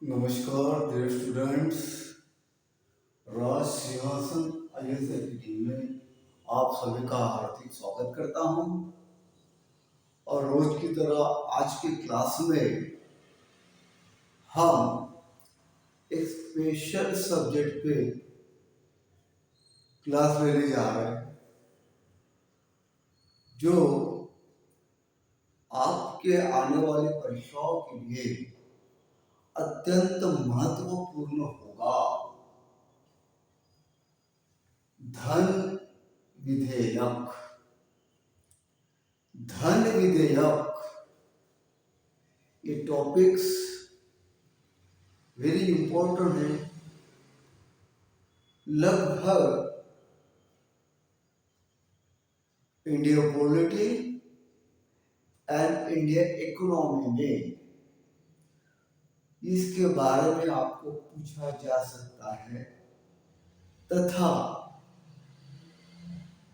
नमस्कार dear students. राज सिंहासन IAS academy में आप सभी का हार्दिक स्वागत करता हूं। और रोज की तरह आज की क्लास में हम एक स्पेशल सब्जेक्ट पे क्लास लेने जा रहे हैं जो आपके आने वाली परीक्षाओं के लिए अत्यंत महत्वपूर्ण होगा। धन विधेयक। धन विधेयक ये टॉपिक्स वेरी इंपॉर्टेंट है। लगभग India polity and India economy में इसके बारे में आपको पूछा जा सकता है तथा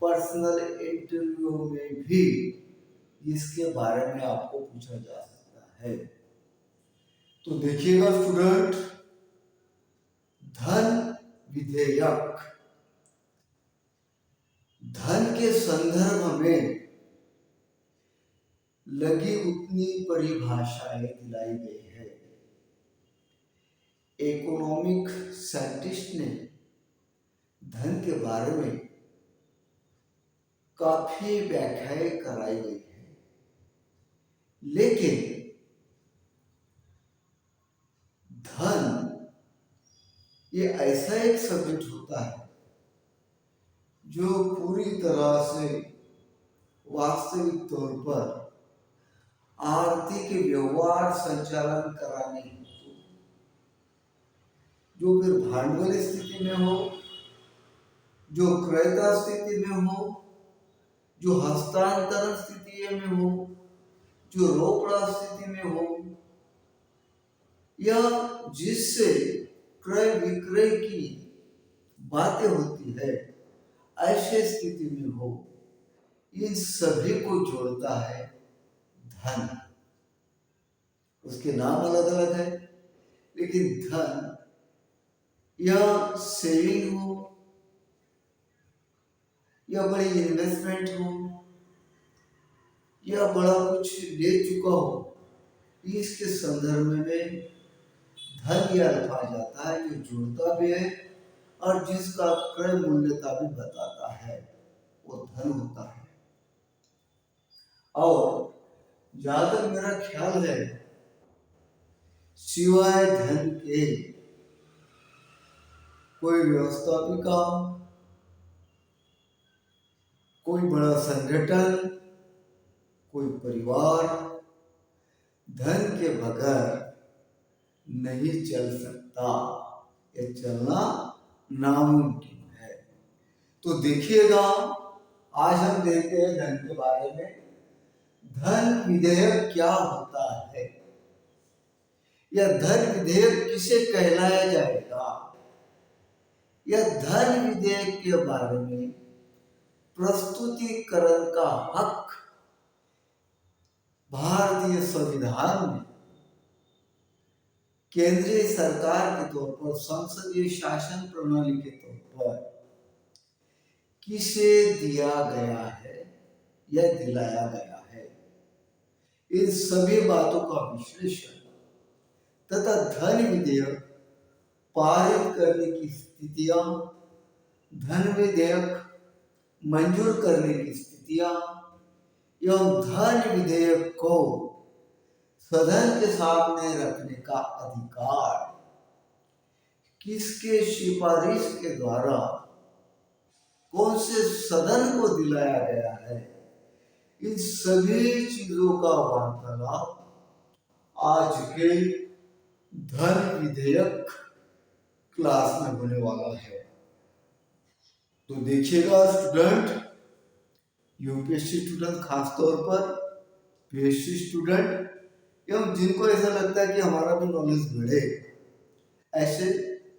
पर्सनल इंटरव्यू में भी इसके बारे में आपको पूछा जा सकता है। तो देखिएगा स्टूडेंट, धन विधेयक धन के संदर्भ में लगी उतनी परिभाषाएं दिलाई गई है। इकोनॉमिक साइंटिस्ट ने धन के बारे में काफी व्याख्याएं कराई गई है, लेकिन धन ये ऐसा एक सब्जेक्ट होता है जो पूरी तरह से वास्तविक तौर पर आर्थिक व्यवहार संचालन कराने हेतु जो फिर भांडवल स्थिति में हो, जो क्रयता स्थिति में हो, जो हस्तांतरण स्थिति में हो, जो रोकड़ा स्थिति में हो, या जिससे क्रय विक्रय की बातें होती है ऐसे स्थिति में हो, इन सभी को जोड़ता है धन। उसके नाम अलग अलग है, लेकिन धन या सेविंग हो या बड़ी इन्वेस्टमेंट हो या बड़ा कुछ ले चुका हो, इसके संदर्भ में धन यह रखा जाता है जो जोड़ता भी है और जिसका क्रय मूल्यता भी बताता है, वो धन होता है। और जहां तक मेरा ख्याल है, सिवाय धन के कोई व्यवस्थापिका, कोई बड़ा संगठन, कोई परिवार धन के बगैर नहीं चल सकता। ये चलना नामुमकिन है। तो देखिएगा, आज हम देखते हैं धन के बारे में। धन विधेयक क्या होता है या धन विधेयक किसे कहलाया जाएगा, या धन विधेयक के बारे में प्रस्तुतिकरण का हक भारतीय संविधान में केंद्रीय सरकार के तौर पर, संसदीय शासन प्रणाली के तौर पर किसे दिया गया है या दिलाया गया है, इन सभी बातों का विश्लेषण तथा धन विधेयक पारित करने की स्थितियां, धन विधेयक मंजूर करने की स्थितियां एवं धन विधेयक को सदन के सामने रखने का अधिकार किसके सिफारिश के द्वारा कौन से सदन को दिलाया गया है, इन सभी चीजों का वार्तालाप आज के धन विधेयक क्लास में होने वाला है। तो देखिएगा स्टूडेंट, यूपीएससी स्टूडेंट, खासतौर पर पीएससी स्टूडेंट एवं जिनको ऐसा लगता है कि हमारा भी नॉलेज बढ़े, ऐसे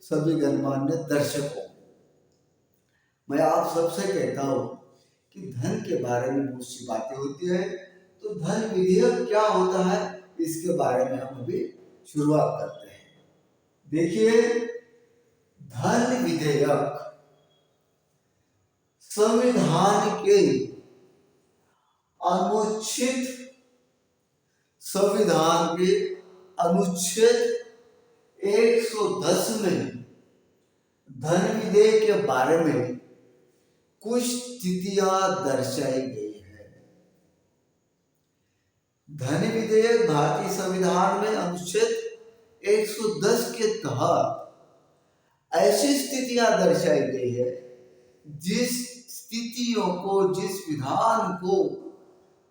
सभी गणमान्य दर्शकों, मैं आप सबसे कहता हूं कि धन के बारे में बहुत सी बातें होती है। तो धन विधेयक क्या होता है, इसके बारे में हम अभी शुरुआत करते हैं। देखिए, धन विधेयक संविधान के अनुच्छेद संविधान के अनुच्छेद 110 में धन विधेयक के बारे में कुछ स्थितियां दर्शाई गई है। धन विधेयक भारतीय संविधान में अनुच्छेद 110 के तहत ऐसी स्थितियां दर्शाई गई है जिस स्थितियों को, जिस विधान को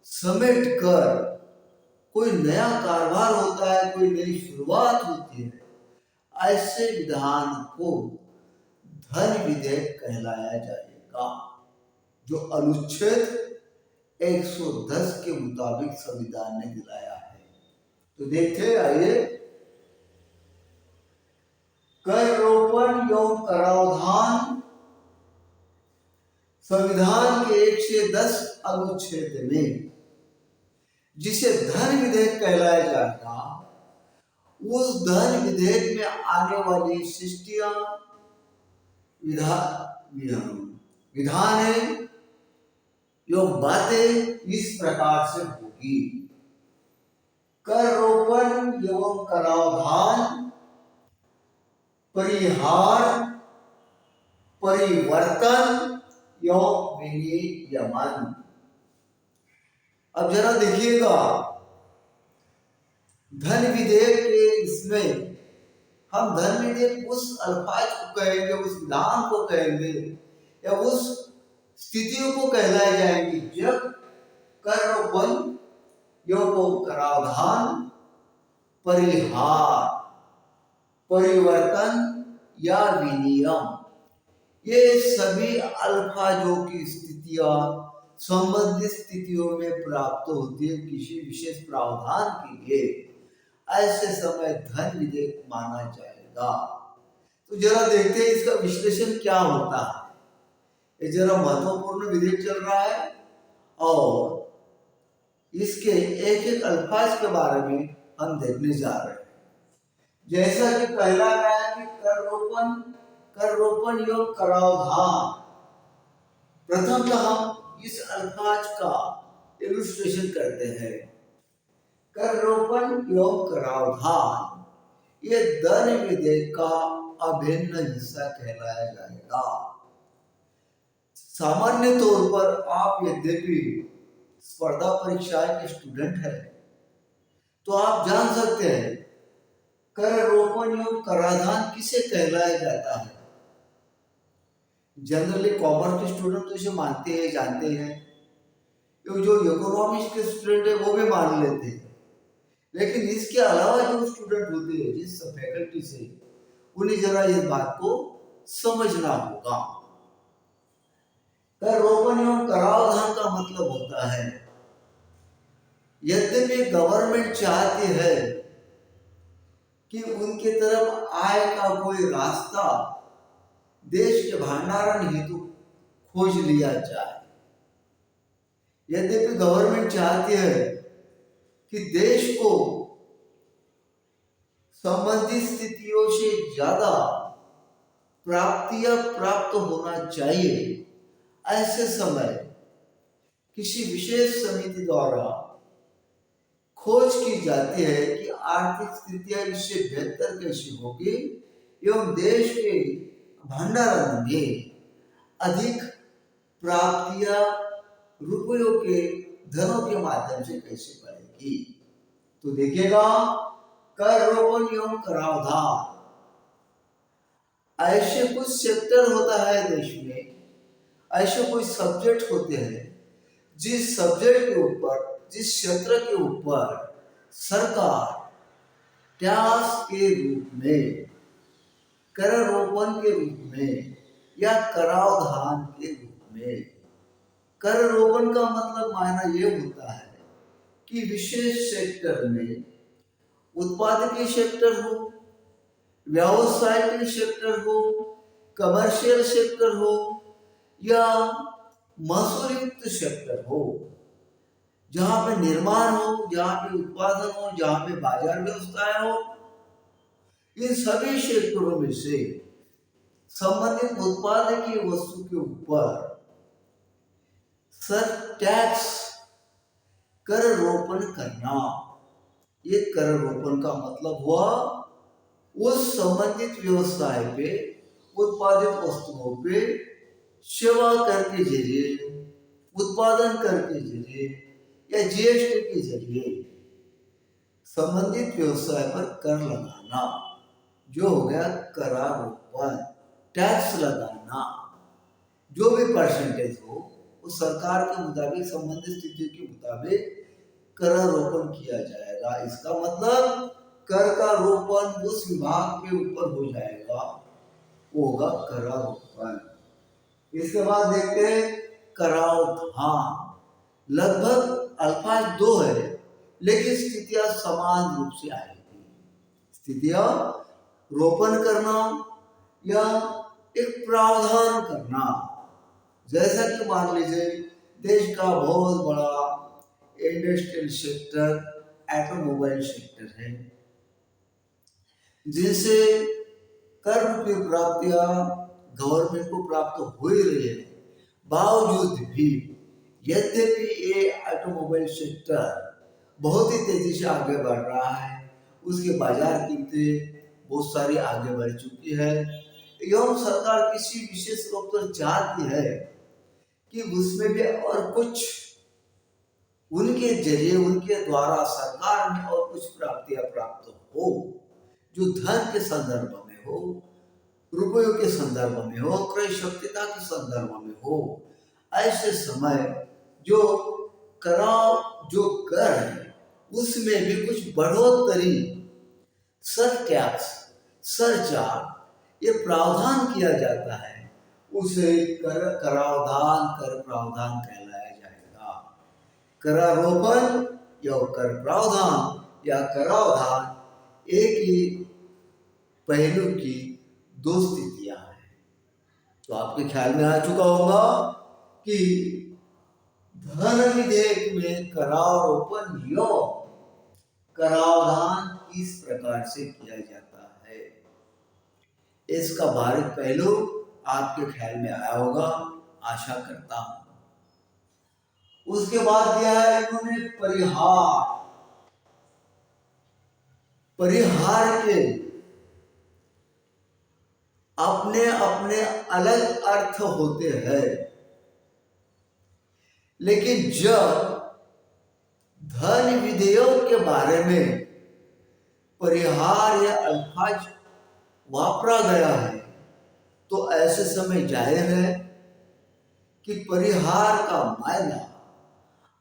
समेट कर कोई नया कारोबार होता है, कोई नई शुरुआत होती है, ऐसे विधान को धन विधेयक कहलाया जाएगा, जो अनुच्छेद 110 के मुताबिक संविधान ने दिलाया है। तो देखते आइए, कर रोपण एवं कराधान संविधान के 110 अनुच्छेद में जिसे धन विधेयक कहलाया जाता, उस धन विधेयक में आने वाली शिष्टियां विधान है एवं बातें इस प्रकार से होगी। कर रोपण एवं कराधान, परिहार, परिवर्तन एवं विनियमन। अब जरा देखिएगा, धन विधेयक के इसमें हम धन विधेयक उस अल्फाज को कहेंगे, उस विधान को कहेंगे या उस स्थितियों को कहलाए जाएंगी जब कर रोपण एवं कराधान, परिहार, परिवर्तन या विनियम, ये सभी अल्फाजों की स्थितियां संबंधित स्थितियों में प्राप्त होती है किसी विशेष प्रावधान के लिए, ऐसे समय धन विधेयक माना जाएगा। तो जरा देखते हैं इसका विश्लेषण क्या होता है। ये जरा महत्वपूर्ण विधेयक चल रहा है और इसके एक एक अल्फाज के बारे में हम देखने जा रहे हैं। जैसा कि पहला है कि कर रोपण एवं कराधान। प्रथम हम इस अल्फाज का इलस्ट्रेशन करते हैं। कर रोपण एवं कराधान ये धन विधेयक का अभिन्न हिस्सा कहलाया जाएगा। सामान्य तौर पर आप यद्यपि स्पर्धा परीक्षाएं के स्टूडेंट हैं तो आप जान सकते हैं कर रोपण एवं कराधान किसे कहलाया जाता है। जनरली कॉमर्स के स्टूडेंट तो इसे मानते हैं, जानते हैं, जो इकोनॉमिक्स के स्टूडेंट है वो भी मान लेते हैं, लेकिन इसके अलावा जो स्टूडेंट होते हैं जिस फैकल्टी से, उन्हें जरा इस बात को समझना होगा। कर रोपण एवं कराधान का मतलब होता है, यद्यपि गवर्नमेंट चाहती है कि उनके तरफ आय का कोई रास्ता देश के भंडारण हेतु खोज लिया जाए, यद्यपि गवर्नमेंट चाहती है कि देश को संबंधित स्थितियों से ज्यादा प्राप्तियां प्राप्त होना चाहिए, ऐसे समय किसी विशेष समिति द्वारा खोज की जाती है कि आर्थिक स्थितियां इससे बेहतर कैसी होगी एवं देश के भंडारण में अधिक प्राप्तियां रुपयों के धनों के माध्यम से कैसे बढ़ेगी। तो देखिएगा, कर रोपण एवं कराधान ऐसे कुछ सेक्टर होता है देश में, ऐसे कुछ सब्जेक्ट होते हैं जिस सब्जेक्ट के ऊपर, जिस क्षेत्र के ऊपर सरकार टैक्स के रूप में, कर रोपण के रूप में या कराधान के रूप में, कर रोपण का मतलब मायना ये होता है कि विशेष सेक्टर में, उत्पादकीय सेक्टर हो, व्यावसायिक सेक्टर हो, कमर्शियल सेक्टर हो या महसूल युक्त सेक्टर हो, जहां पे निर्माण हो, जहां पे उत्पादन हो, जहां पे बाजार व्यवस्थाएं हो, इन सभी क्षेत्रों में से संबंधित उत्पाद की वस्तु के ऊपर सर टैक्स कर रोपण करना। ये कर रोपण का मतलब हुआ उस संबंधित व्यवसाय पे, उत्पादित वस्तुओं पे सेवा कर के जरिए, उत्पादन कर के जरिए या जीएसटी के जरिए संबंधित व्यवसाय पर कर लगाना, जो हो गया करारोपण। टैक्स लगाना, जो भी परसेंटेज हो वो सरकार के मुताबिक, संबंधित स्थितियों के मुताबिक करारोपण किया जाएगा। इसका मतलब कर का रोपण उस विभाग के ऊपर हो जाएगा, वो होगा करारोपण। इसके बाद देखते हैं करावधान। लगभग अल्फाज दो है, लेकिन स्थितियां समान रूप से आएगी। स्थितियां रोपण करना या एक प्रावधान करना। जैसा कि मान लीजिए देश का बहुत बड़ा इंडस्ट्रियल सेक्टर ऑटोमोबाइल सेक्टर है, जिनसे कर की प्राप्तियां गवर्नमेंट को प्राप्त हो ही रही है, बावजूद भी यद्यपि ये ऑटोमोबाइल सेक्टर बहुत ही तेजी से आगे बढ़ रहा है, उसके बाजार कीमतें बहुत सारी आगे बढ़ चुकी है, एवं सरकार किसी विशेष रूप पर चाहती है कि उसमें भी और कुछ उनके जरिए, उनके द्वारा सरकार में और कुछ प्राप्तियां प्राप्त हो, जो धन के संदर्भ में हो, रुपयों के संदर्भ में हो, क्रय शक्तिता के संदर्भ में हो। ऐसे समय जो कराव, जो कर है, उसमें भी कुछ बढ़ोतरी, सर टैक्स, सरचार्ज, ये प्रावधान किया जाता है, उसे करावधान, कर प्रावधान कहलाया जाएगा। करारोपण या कर प्रावधान या करावधान एक ही पहलू की दो स्थितियां हैं। तो आपके ख्याल में आ चुका होगा कि धन विधेयक में करारोपण या करावधान किस प्रकार से किया जाता है, इसका बारीक पहलू आपके ख्याल में आया होगा, आशा करता हूं। उसके बाद दिया है इन्होंने परिहार। परिहार के अपने अपने अलग अर्थ होते हैं, लेकिन जब धन विधेयक के बारे में परिहार या अल्फाज वापरा गया है, तो ऐसे समय जाहिर है कि परिहार का मायना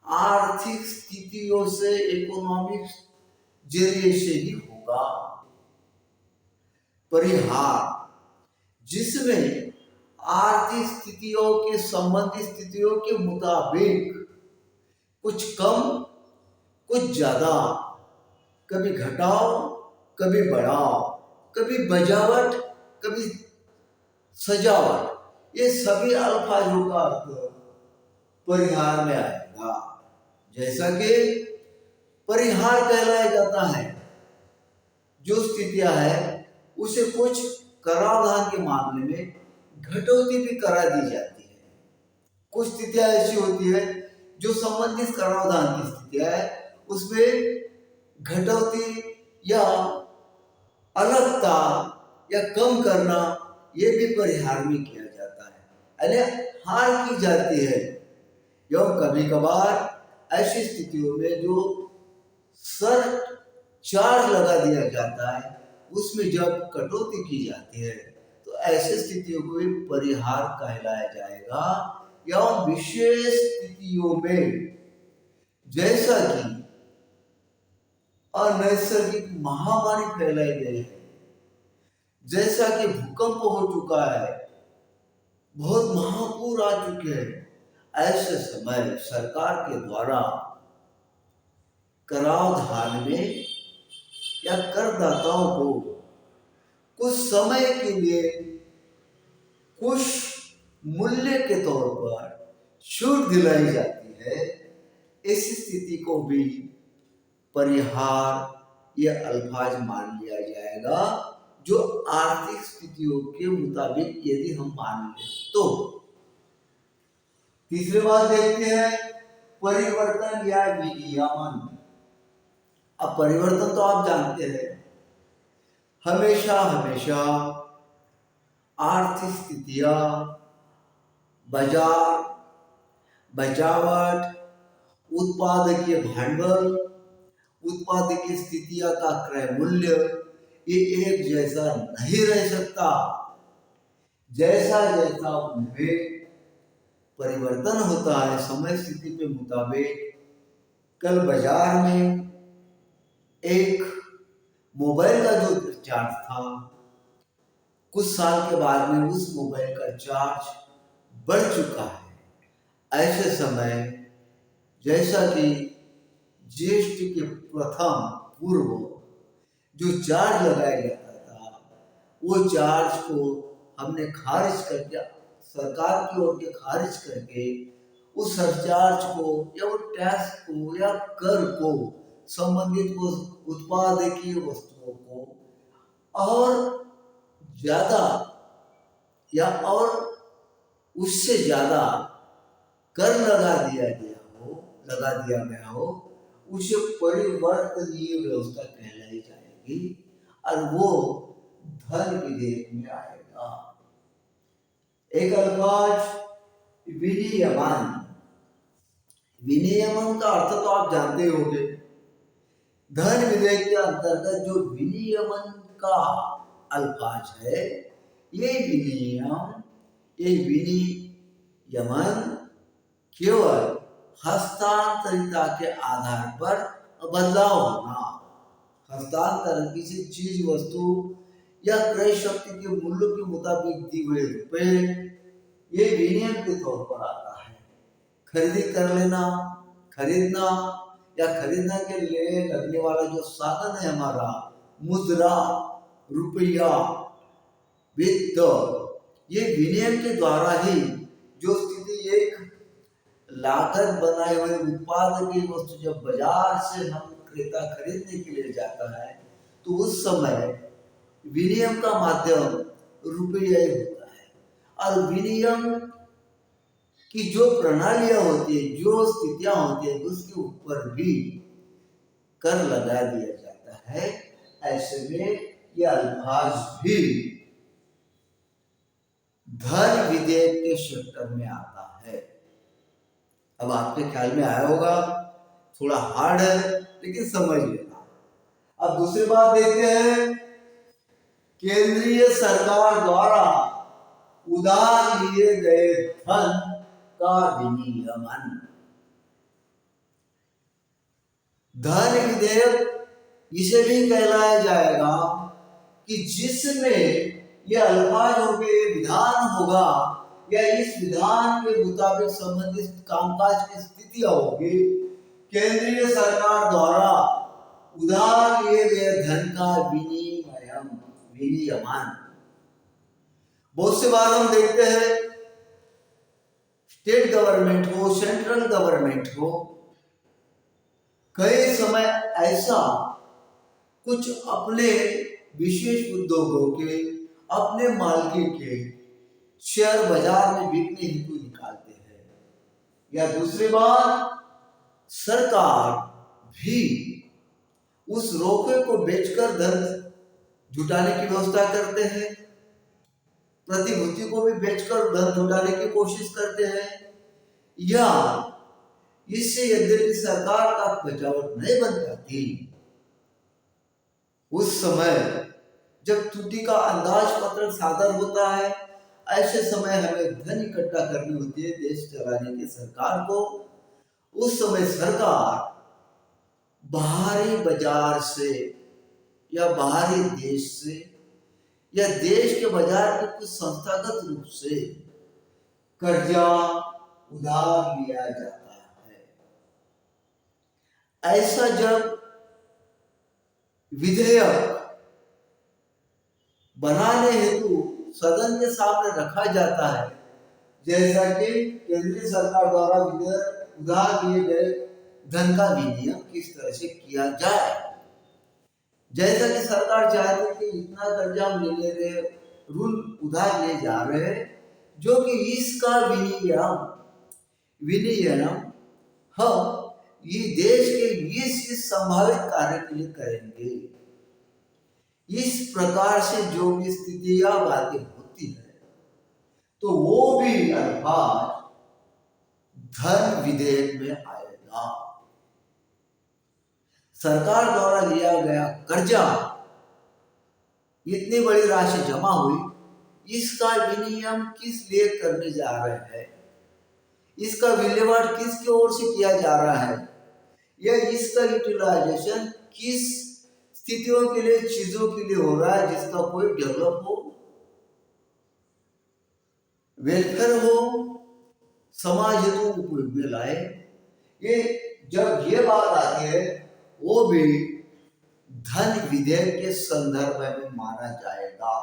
आर्थिक स्थितियों से, इकोनॉमिक जरिए से ही होगा। परिहार जिसमें आर्थिक स्थितियों के, संबंधित स्थितियों के मुताबिक कुछ कम, कुछ ज्यादा, कभी घटाओ, कभी बढ़ाओ, कभी बजावट, कभी सजावट, ये सभी अल्फाजों का अर्थ परिहार में आएगा। जैसा कि परिहार कहलाया जाता है जो स्थितियां है, उसे कुछ कराधान के मामले में घटौती भी करा दी जाती है। कुछ स्थितियां ऐसी होती है जो संबंधित कराधान की स्थितियां है, उसमें घटौती या अलगता या कम करना, ये भी परिहार में किया जाता है, यानी हार की जाती है। एवं कभी कभार ऐसी स्थितियों में जो सर चार्ज लगा दिया जाता है, उसमें जब कटौती की जाती है, तो ऐसी स्थितियों को भी परिहार कहलाया जाएगा। एवं विशेष स्थितियों में, जैसा कि अनैसर्गिक महामारी फैलाई गई है, जैसा कि भूकंप हो चुका है, बहुत महापूर आ चुके हैं, ऐसे समय सरकार के द्वारा कराधान में या करदाताओं को कुछ समय के लिए कुछ मूल्य के तौर पर छूट दिलाई जाती है। इस स्थिति को भी परिहार या अल्फाज मान लिया जाएगा, जो आर्थिक स्थितियों के मुताबिक यदि हम मान लें तो। तीसरी बात देखते हैं परिवर्तन या विनियमन। अब परिवर्तन तो आप जानते हैं, हमेशा हमेशा आर्थिक स्थितियां, बाजार, बचावट, उत्पादकीय भांडवल, उत्पादकीय स्थितियां का क्रय मूल्य ये एक जैसा नहीं रह सकता। जैसा जैसा उनमें परिवर्तन होता है समय स्थिति के मुताबिक। कल बाजार में एक मोबाइल का जो चार्ज था, कुछ साल के बाद में उस मोबाइल का चार्ज बढ़ चुका है। ऐसे समय जैसा कि जीएसटी के प्रथम पूर्व जो चार्ज लगाया जाता था, वो चार्ज को हमने खारिज करके, सरकार की ओर के खारिज करके उस सरचार्ज को या वो टैक्स को या कर को संबंधित को उत्पादकीय वस्तुओं को और ज्यादा या और उससे ज्यादा कर लगा दिया गया हो, उसे परिवर्तनीय व्यवस्था कहलाई जाएगी और वो धन विधेयक में आएगा। एक अल्पाज विनियमन। विनियमन का अर्थ तो आप जानते होंगे। धन विधेयक के अंतर्गत जो विनियमन का अल्पाज है, ये विनियमन केवल हस्तांतरिता के आधार पर बदलाव होना। हस्तांतरण किसी चीज, वस्तु या क्रय शक्ति के मूल्य के मुताबिक दी हुए रुपए, ये विनियम के तौर पर आता है। खरीदी कर लेना, खरीदना या खरीदने के लिए लगने वाला जो साधन है हमारा, मुद्रा, रुपया, वित्त, ये विनियम के द्वारा ही जो स्थिति एक लागत बनाए हुए उत्पाद की वस्तु जब बाजार से हम क्रेता खरीदने के लिए जाता है, तो उस समय विनियम का माध्यम रुपया ही होता है। और विनियम की जो प्रणालियां होती है, जो स्थितियां होती है, उसके ऊपर भी कर लगा दिया जाता है। ऐसे में यह अल्फाज भी धन विधेयक के सेक्टर में आता है। अब आपके ख्याल में आया होगा, थोड़ा हार्ड है लेकिन समझ लेना। अब दूसरी बात देखते हैं, केंद्रीय सरकार द्वारा उधार लिए गए धन का विनियमन। धन विधेयक इसे भी कहलाया जाएगा कि जिसमें यह अल्फाज हो के विधान होगा या इस विधान के मुताबिक संबंधित कामकाज की स्थितियां होगी। केंद्रीय सरकार द्वारा उधार लिए गए धन का विनियमन। बहुत से बार हम देखते हैं, स्टेट गवर्नमेंट हो, सेंट्रल गवर्नमेंट हो, कई समय ऐसा कुछ अपने विशेष उद्योगों के, अपने मालकी के शेयर बाजार में बिकने हेतु निकालते हैं। या दूसरी बात, सरकार भी उस रोके को बेचकर धन जुटाने की व्यवस्था करते हैं, प्रतिभूति को भी बेचकर धन जुटाने की कोशिश करते हैं। या इससे यद्यपि सरकार का बचावट नहीं बन पाती, उस समय जब त्रुटि का अंदाज पत्र सादर होता है, ऐसे समय हमें धन इकट्ठा करनी होती है देश चलाने की सरकार को। उस समय सरकार बाहरी बाजार से या बाहरी देश से या देश के बाजार के कुछ संस्थागत रूप से कर्जा उधार लिया जाता है। ऐसा जब विधेयक बनाने हेतु सदन के सामने रखा जाता है, जैसा कि केंद्रीय सरकार द्वारा उधार लिए गए धन का विनियम किस तरह से किया जाए, जैसा कि सरकार चाहती है कि इतना कर्जा हम ले रहे, ऋण उधार ले जा रहे हैं, जो कि इसका विनियम हम ये देश के इस संभावित कार्य के लिए करेंगे। इस प्रकार से जो भी स्थितियां बातें होती है, तो वो भी अल्फाज धन विधेयक में आएगा। सरकार द्वारा लिया गया कर्जा, इतनी बड़ी राशि जमा हुई, इसका विनियम किस लिए करने जा रहे हैं, इसका विलेवाट किसकी ओर से किया जा रहा है, या इसका यूटिलाइजेशन किस स्थितियों के लिए, चीजों के लिए हो रहा है, जिसका कोई डेवलप हो, वेलफेयर हो, समाज हेतु उपयोग में लाए। ये जब ये बात आती है, वो भी धन विधेयक के संदर्भ में माना जाएगा।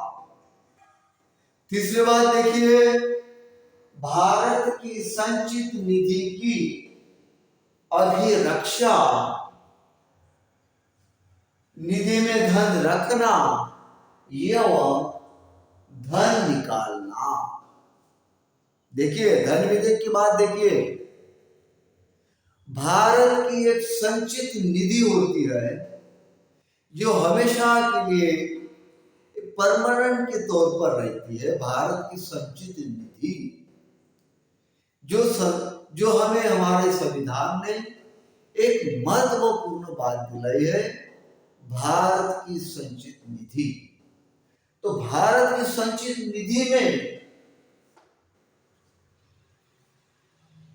तीसरी बात देखिए, भारत की संचित निधि की अभिरक्षा, निधि में धन रखना एवं धन निकालना। देखिए धन विधेयक की बात देखिए, भारत की एक संचित निधि होती है जो हमेशा के लिए परमानेंट के तौर पर रहती है। भारत की संचित निधि जो हमें हमारे संविधान ने एक महत्वपूर्ण बात दिलाई है, भारत की संचित निधि। तो भारत की संचित निधि में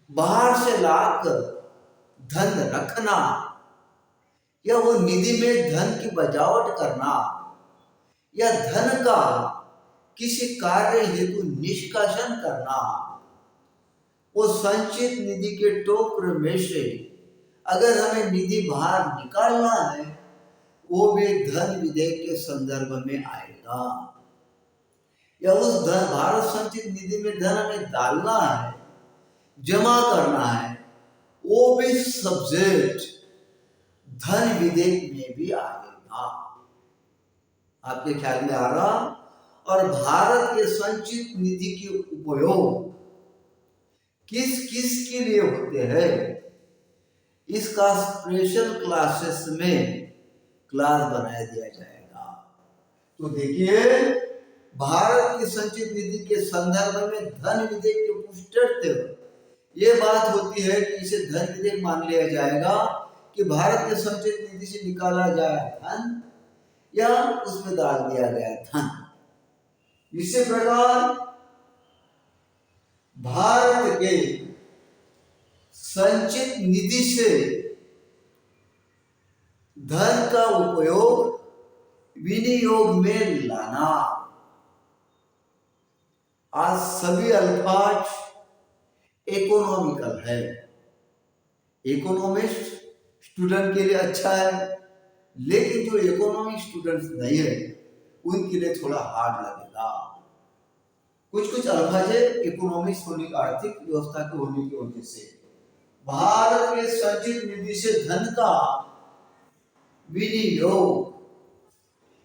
बाहर से लाकर धन रखना या वो निधि में धन की बचावट करना या धन का किसी कार्य हेतु निष्कासन करना, वो संचित निधि के टोकरे में से अगर हमें निधि बाहर निकालना है, वो भी धन विधेयक के संदर्भ में आएगा। या उस धन, भारत संचित निधि में धन हमें डालना है, जमा करना है, वो भी सब्जेक्ट धन विधेयक में भी आएगा। आपके ख्याल में आ रहा? और भारत के संचित निधि के उपयोग किस किस के लिए होते हैं, इसका स्पेशल क्लासेस में क्लास बनाया दिया जाएगा। तो देखिए, भारत की संचित निधि के संदर्भ में धन विधेयक के पुष्टि ये बात होती है कि इसे धन विधेयक मान लिया जाएगा कि भारत के संचित निधि से निकाला जाए धन या उसमें डाल दिया गया धन। इसी प्रकार भारत के संचित निधि से धन का उपयोग विनियोग में लाना। आज सभी अल्फाज इकोनॉमिकल है। इकोनॉमिस्ट स्टूडेंट के लिए अच्छा है, लेकिन जो इकोनॉमिक स्टूडेंट्स नहीं है उनके लिए थोड़ा हार्ड लगेगा। कुछ अल्फाज है इकोनॉमिक्स होने, आर्थिक व्यवस्था के होने की वजह से। भारत के संचित निधि से धन का विनियोग,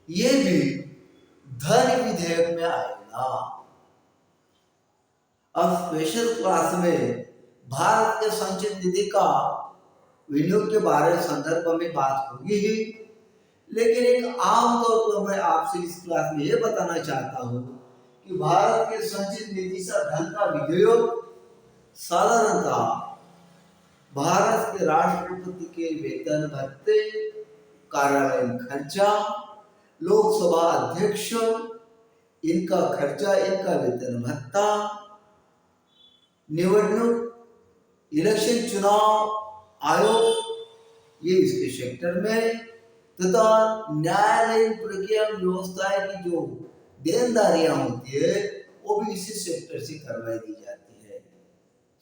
ये भी धन विधेयक में आएगा। अब स्पेशल क्लास में भारत के संचित निधि का विनियोग के बारे में संदर्भ में बात होगी ही, लेकिन एक आम तौर पर मैं आपसे इस क्लास में ये बताना चाहता हूँ कि भारत के संचित निधि से धन का विनियोग साधारणतः भारत के राष्ट्रपति के वेतन भत्ते, कार्यालय खर्चा, लोकसभा अध्यक्ष इनका खर्चा, इनका वेतन भत्ता, निवडणूक इलेक्शन चुनाव आयोग, ये इसके सेक्टर में, तथा न्यायालयीन प्रक्रिया व्यवस्था की जो देनदारियां होती है वो भी इसी सेक्टर से करवाई दी जाती है।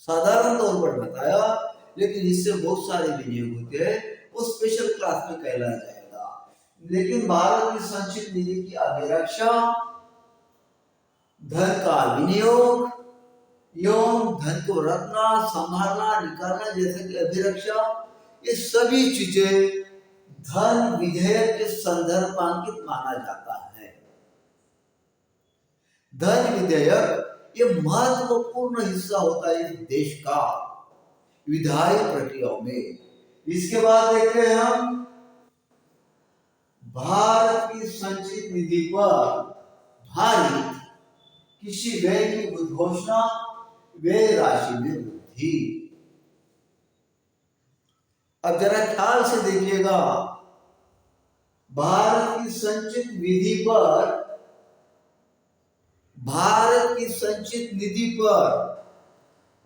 साधारण तौर पर बताया, लेकिन इससे बहुत सारे विनियोग होते हैं, वो स्पेशल क्लास में कहलाया जाएगा। लेकिन भारत की संचित निधि की अभिरक्षा, धन का विनियोग एवं धन को रखना, संभालना, निकालना, जैसे कि अभिरक्षा, ये सभी चीजें धन विधेयक के संदर्भांकित माना जाता है। धन विधेयक ये महत्वपूर्ण हिस्सा होता है इस देश का विधायी प्रक्रियाओं में। इसके बाद देखते हैं हम भारत की संचित निधि पर भारित किसी व्यय की उद्घोषणा, व्यय राशि में वृद्धि। अब जरा ख्याल से देखिएगा, भारत की संचित निधि पर, भारत की संचित निधि पर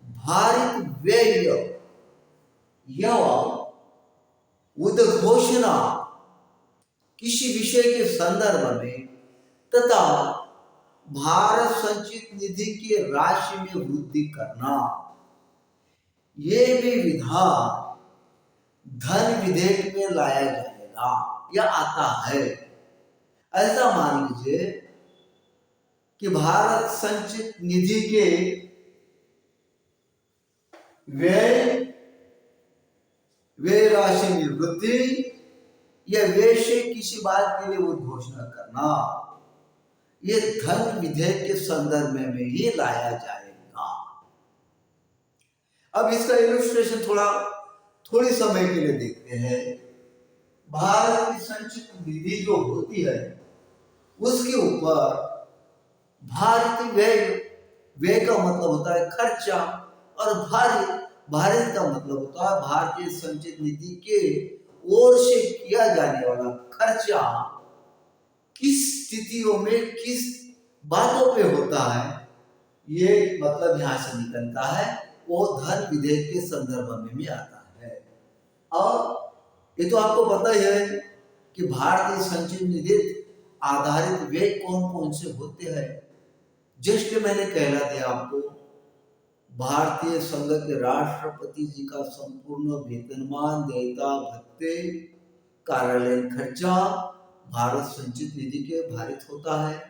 भारित व्यय या उद्घोषणा किसी विषय के संदर्भ में तथा भारत संचित निधि की राशि में वृद्धि करना, ये भी विधान धन विधेयक में लाया जाएगा या आता है। ऐसा मान लीजिए कि भारत संचित निधि के व्यय राशि में वृद्धि या व्यय से किसी बात के लिए उद्घोषणा करना, ये धन विधेयक के संदर्भ में ही लाया जाएगा। अब इसका इलस्ट्रेशन थोड़ी समय के लिए देखते हैं। भारत की संचित निधि जो होती है उसके ऊपर भारित व्यय का मतलब होता है खर्चा, और भारित का मतलब होता है भारतीय संचित निधि के ओर से किया जाने वाला खर्चा किस स्थितियों में किस बातों पे होता है, ये मतलब यहां से निकलता है, वो धन विधेयक के संदर्भ में भी आता है। और ये तो आपको पता ही है कि भारतीय संचित निधि आधारित व्यय कौन कौन से होते हैं। जस्ट मैंने कहला दिया आपको, भारतीय संघ के राष्ट्रपति जी का संपूर्ण वेतनमान, देयता, भत्ते, कार्यालयीन खर्चा भारत संचित निधि के भारित होता है।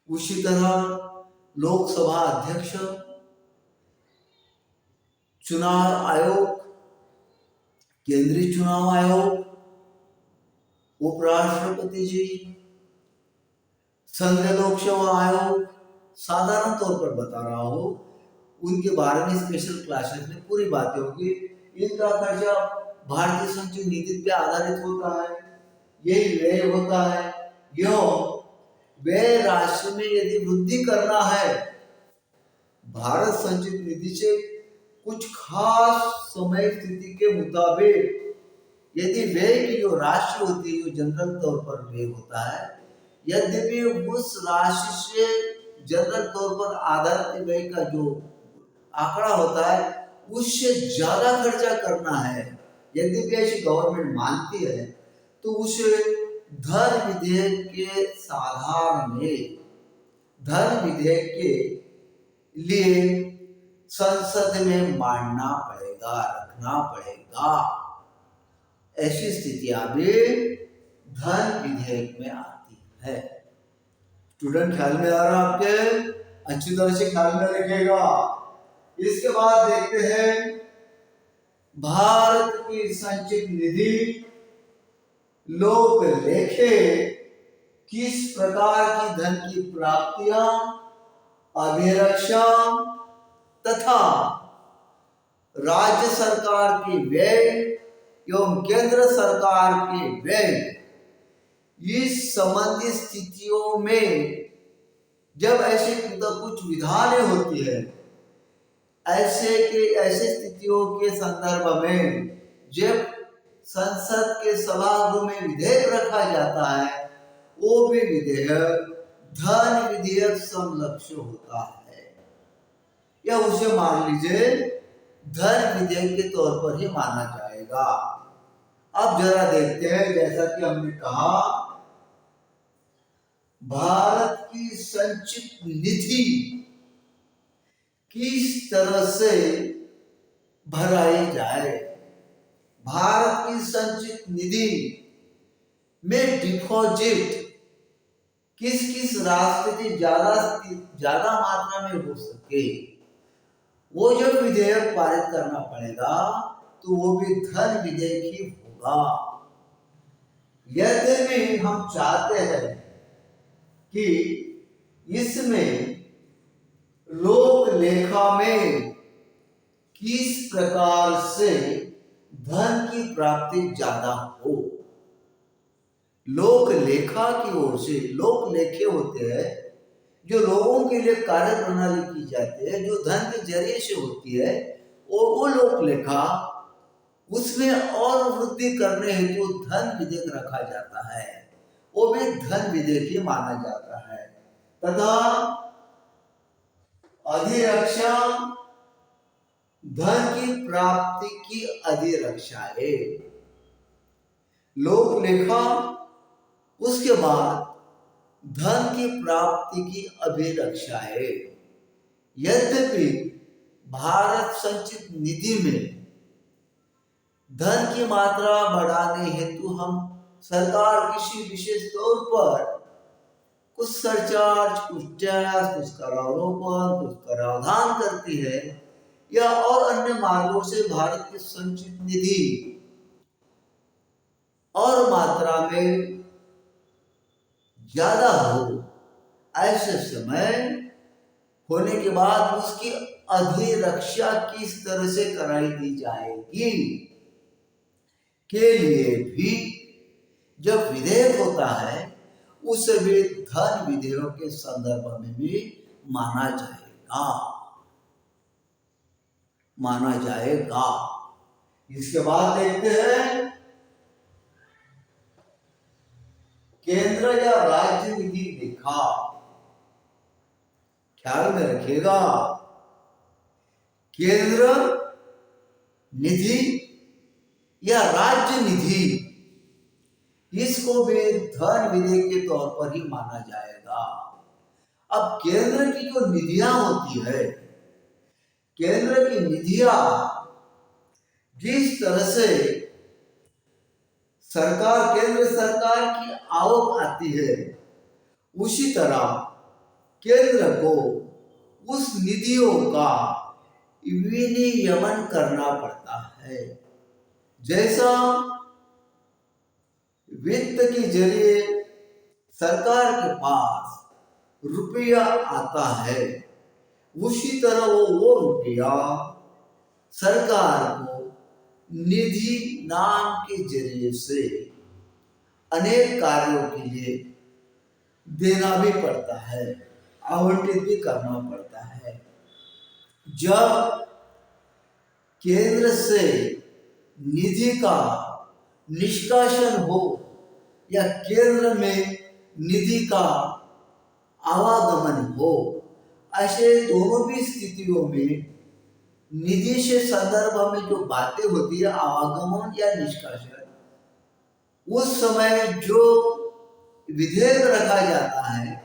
उसी तरह लोकसभा अध्यक्ष, चुनाव आयोग, केंद्रीय चुनाव आयोग, उपराष्ट्रपति जी, संघ लोक सेवा आयोग, साधारण तौर पर बता रहा हूं, उनके बारे में स्पेशल क्लासेस में पूरी बातें होगी। इनका खर्चा भारतीय संचित निधि पे आधारित होता है, यही व्यय होता है। यह व्यय राशि में यदि वृद्धि करना है, भारत संचित निधि से कुछ खास समय स्थिति के मुताबिक यदि व्यय की जो राशि होती है, जो जनरल तौर पर व्यय होता है, यद्यपि उस राशि से जनरल तौर पर आधारित व्यय का जो आंकड़ा होता है उससे ज्यादा खर्चा करना है, यद्यपि ऐसी गवर्नमेंट मानती है, तो उसे धन विधेयक के साधारण में, धन विधेयक के लिए संसद में मानना पड़ेगा, रखना पड़ेगा। ऐसी स्थितियां भी धन विधेयक में आती है। स्टूडेंट ख्याल में आ रहा है आपके? अच्छी तरह से ख्याल में रखिएगा। इसके बाद देखते हैं भारत की संचित निधि लोक लेखे किस प्रकार की धन की प्राप्तियां, अभिरक्षा तथा राज्य सरकार के व्यय एवं केंद्र सरकार के व्यय, इस संबंधित स्थितियों में जब ऐसे कुछ विधानें होती है, ऐसे स्थितियों के संदर्भ में जब संसद के सभागृह में विधेयक रखा जाता है, वो भी विधेयक धन विधेयक संलक्ष्य होता है, या उसे मान लीजिए धन विधेयक के तौर पर ही माना जाएगा। अब जरा देखते हैं, जैसा कि हमने कहा, भारत की संचित निधि किस तरह से भराई जाए। भारत की संचित निधि में डिपॉजिट किस रास्ते से ज्यादा मात्रा में हो सके, वो जब विधेयक पारित करना पड़ेगा तो वो भी धन विधेयक ही होगा। यद्यपि हम चाहते हैं कि इसमें लोक लेखा में किस प्रकार से धन की प्राप्ति ज्यादा हो। लोक लेखा की ओर से, लोक लेखे होते हैं जो लोगों के लिए कार्य प्रणाली की जाती है, जो धन के जरिए से होती है, वो लोक लेखा, उसमें और वृद्धि करने हेतु धन विधेयक रखा जाता है, वो भी धन विधेयक ही माना जाता है। तथा अधिरक्षा धन की प्राप्ति की अधिरक्षा है। लोक लेखा उसके बाद धन की प्राप्ति की अभिरक्षा है। यद्यपि भारत संचित निधि में धन की मात्रा बढ़ाने हेतु हम सरकार किसी विशेष तौर पर कुछ सरचार्ज, कुछ टैक्स, कुछ करारोपण, कुछ कराधान करती है, या और अन्य मार्गों से भारत की संचित निधि और मात्रा में ज्यादा हो, ऐसे समय होने के बाद उसकी अधिरक्षा किस तरह से कराई दी जाएगी के लिए भी जब विधेयक होता है, उसे भी धन विधेयक के संदर्भ में भी माना जाएगा। इसके बाद देखते हैं केंद्र या राज्य निधि लेखा। ख्याल में रखिएगा, केंद्र निधि या राज्य निधि, इसको भी धन विधेयक के तौर पर ही माना जाएगा। अब केंद्र की जो निधियां होती है, केंद्र की निधियां जिस तरह से केंद्र सरकार की आवक आती है, उसी तरह केंद्र को उस निधियों का विनियमन करना पड़ता है। जैसा वित्त के जरिए सरकार के पास रुपया आता है, उसी तरह वो रुपया सरकार को निधि नाम के जरिए से अनेक कार्यों के लिए देना भी पड़ता है, आवंटित भी करना पड़ता है। जब केंद्र से निधि का निष्कासन हो या केंद्र में निधि का आवागमन हो, ऐसे दोनों भी स्थितियों में निधि से संदर्भ में जो बातें होती है, आवागमन या निष्कासन, उस समय जो विधेयक रखा जाता है,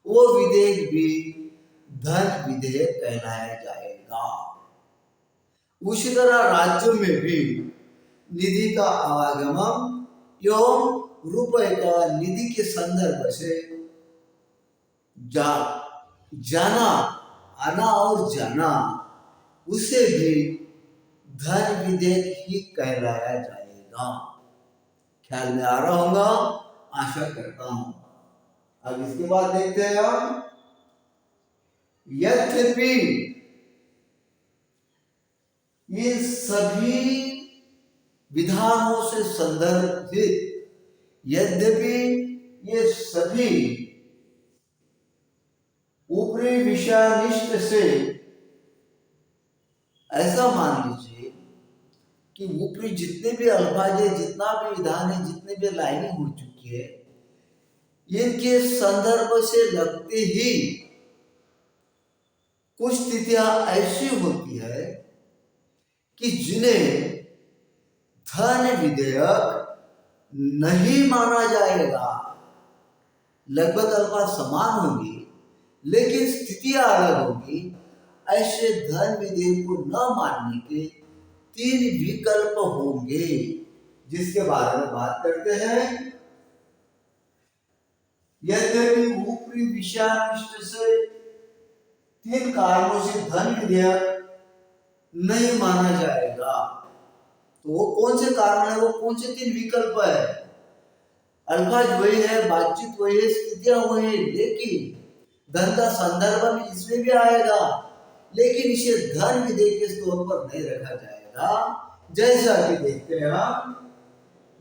वो विधेयक भी धन विधेयक कहलाया जाएगा। उसी तरह राज्यों में भी निधि का आवागमन एवं रुपए का निधि के संदर्भ से जाना, आना और जाना, उसे भी धन विधेयक ही कहलाया जाएगा। ख्याल में आ रहा होगा, आशा करता हूं। अब इसके बाद देखते हैं हम, यद्यपि इन सभी विधानों से संदर्भित, यद्यपि ये सभी ऊपरी विषयानिष्ठ से, ऐसा मान लीजिए कि ऊपरी जितने भी अल्फाज है, जितना भी विधान है, जितने भी लाइनें हो चुकी है, इनके संदर्भ से लगते ही कुछ स्थितियां ऐसी होती है कि जिन्हें धन विधेयक नहीं माना जाएगा। लगभग अल्फाज समान होंगी, लेकिन स्थितियां अलग होगी। ऐसे धन विधेयक को न मानने के 3 विकल्प होंगे, जिसके बारे में बात करते हैं। यद्यपि ऊपरी विषयानिष्ठ से 3 कारणों से धन विधेयक नहीं माना जाएगा, तो वो कौन से कारण है, वो कौन से 3 विकल्प है? अल्फाज वही है, बातचीत वही है, स्थितियां वही है, लेकिन धन का संदर्भ भी इसमें भी आएगा, लेकिन इसे धन विधेयक के तौर पर नहीं रखा जाएगा। जैसा कि देखते हैं हम,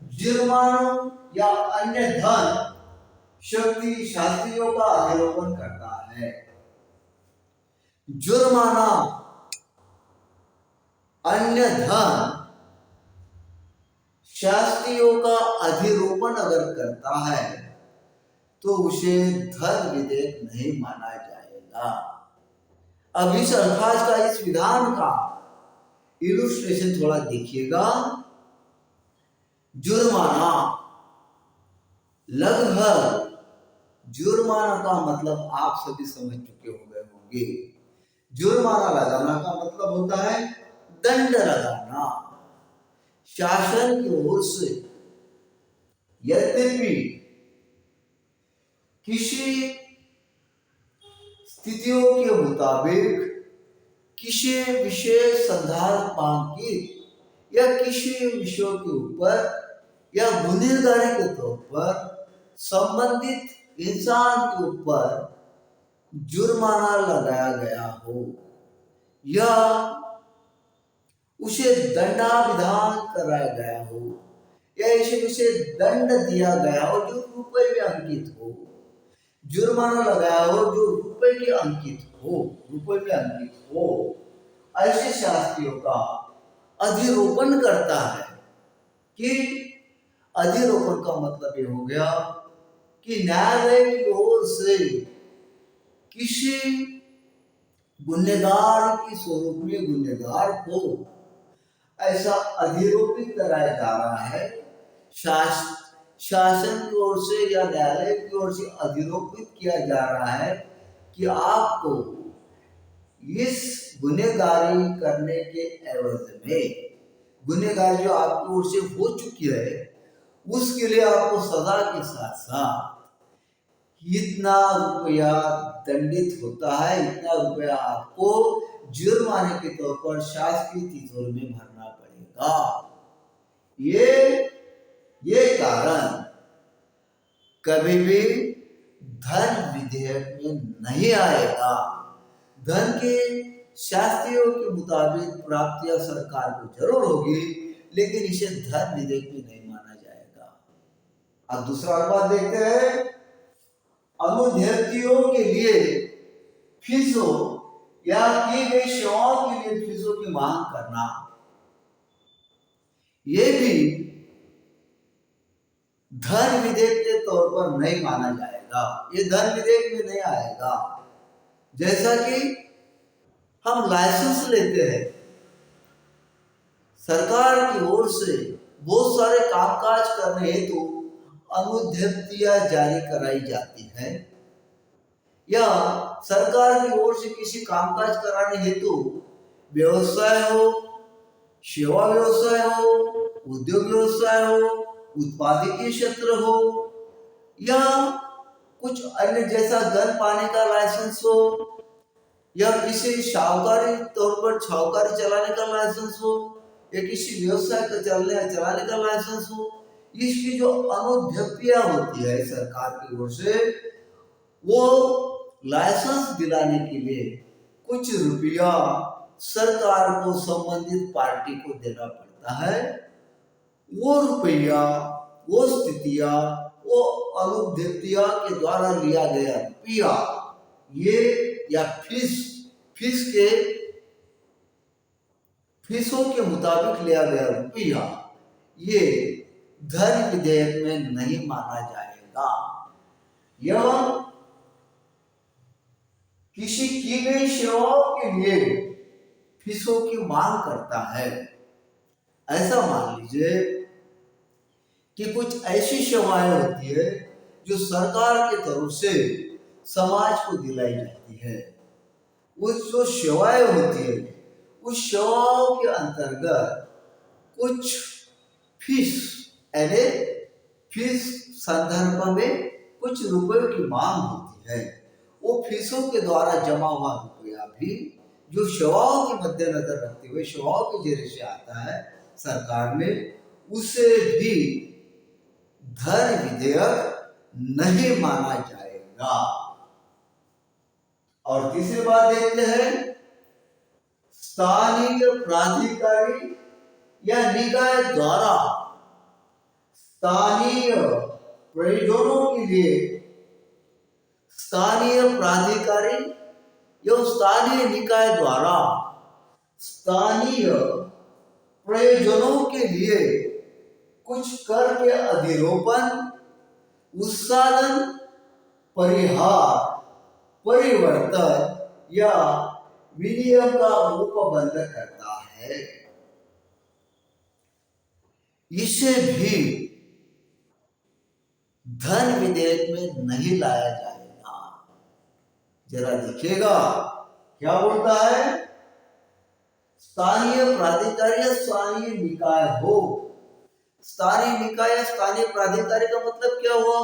जुर्मानों या अन्य धन शक्ति शास्त्रियों का आरोपण करता है। जुर्माना अन्य धन शास्त्रियों का अधिरोपण अगर करता है तो उसे धन विधेयक नहीं माना जाएगा। अब इस अल्फाज का, इस विधान का इलुस्ट्रेशन थोड़ा देखिएगा। जुर्माना, लगभग जुर्माना का मतलब आप सभी समझ चुके हो गए होंगे। जुर्माना लगाना का मतलब होता है दंड लगाना। शासन की ओर से यद्यपि किसी स्थितियों के मुताबिक किसी विशेष संदर्भांकित या किसी विषयों के ऊपर या गुनहगारी के तौर पर संबंधित इंसान के ऊपर जुर्माना लगाया गया हो या उसे दंडाविधान कराया गया हो या उसे दंड दिया गया हो जो रुपए में अंकित हो, जुर्माना लगाया हो जो रुपए के अंकित हो, रुपए में अंकित हो, ऐसे शास्त्रियों का अधिरोपण करता है। कि अधिरोपण का मतलब ये हो गया कि न्यायालय की ओर से किसी गुनहगार की स्वरूप में गुनहगार को ऐसा अधिरोपित कराया जा रहा है, शासन की ओर से या न्यायालय की ओर से अधिरोपित किया जा रहा है कि आपको इस गुनहगारी करने के एवज में, गुनहगारी जो आपकी ओर से हो चुकी है उसके लिए आपको सजा के साथ साथ इतना रुपया दंडित होता है, इतना रुपया आपको जुर्माने के तौर पर शासकीय तिजोरी में भरना पड़ेगा। ये कारण कभी भी धन विधेयक में नहीं आएगा। धन के शास्त्रियों के मुताबिक प्राप्तियां सरकार को जरूर होगी, लेकिन इसे धन विधेयक में नहीं माना जाएगा। अब दूसरा अनुवाद देखते हैं। अनुध्यातियों के लिए फीसों या की गई सेवाओं के लिए फीसों की मांग करना, ये भी धन विधेयक के तौर पर नहीं माना जाएगा, ये धन विधेयक में नहीं आएगा। जैसा कि हम लाइसेंस लेते हैं, सरकार की ओर से बहुत सारे कामकाज करने हेतु अनुज्ञप्तियां जारी कराई जाती है, या सरकार की ओर से किसी कामकाज कराने हेतु व्यवसाय हो, सेवा व्यवसाय हो, उद्योग व्यवसाय हो, उत्पादकीय क्षेत्र हो, या कुछ अन्य जैसा धन पाने का लाइसेंस हो, या किसी शाहूकारी तौर पर शाहूकारी चलाने का लाइसेंस हो, या किसी व्यवसाय का चलाने का लाइसेंस हो, इसकी जो अनुज्ञप्तियां होती है सरकार की ओर से, वो लाइसेंस दिलाने के लिए कुछ रुपया सरकार को संबंधित पार्टी को देना पड़ता है। वो रुपया, वो स्थितियां, वो अनुज्ञप्तियां के द्वारा लिया गया रुपया, ये या फीसों के मुताबिक लिया गया रुपया, ये धन विधेयक में नहीं माना जाएगा। यह किसी की गई सेवाओं के लिए फीसों की मांग करता है। ऐसा मान लीजिए कि कुछ ऐसी सेवाएं होती है जो सरकार की तरफ से समाज को दिलाई जाती है। उस जो सेवाएं होती है, उस सेवाओं के अंतर्गत कुछ फीस संदर्भ में कुछ रुपयों की मांग होती है। वो फीसों के द्वारा जमा हुआ रुपया भी जो सेवाओं के मद्देनजर रखते हुए सेवाओं के जरिए से आता है सरकार में, उसे भी धन विधेयक नहीं माना जाएगा। और तीसरी बात देखते हैं, स्थानीय प्राधिकारी या निकाय द्वारा स्थानीय प्रयोजनों के लिए स्थानीय प्राधिकारी या स्थानीय निकाय द्वारा स्थानीय प्रयोजनों के लिए कुछ कर के अधिरोपण, उत्साधन, परिहार, परिवर्तन या विनियम का उपबंध करता है। इसे भी धन विधेयक में नहीं लाया जाएगा। जरा देखिएगा क्या बोलता है, स्थानीय प्राधिकारी या स्थानीय निकाय हो। स्थानीय निकाय या स्थानीय प्राधिकारी का मतलब क्या हुआ?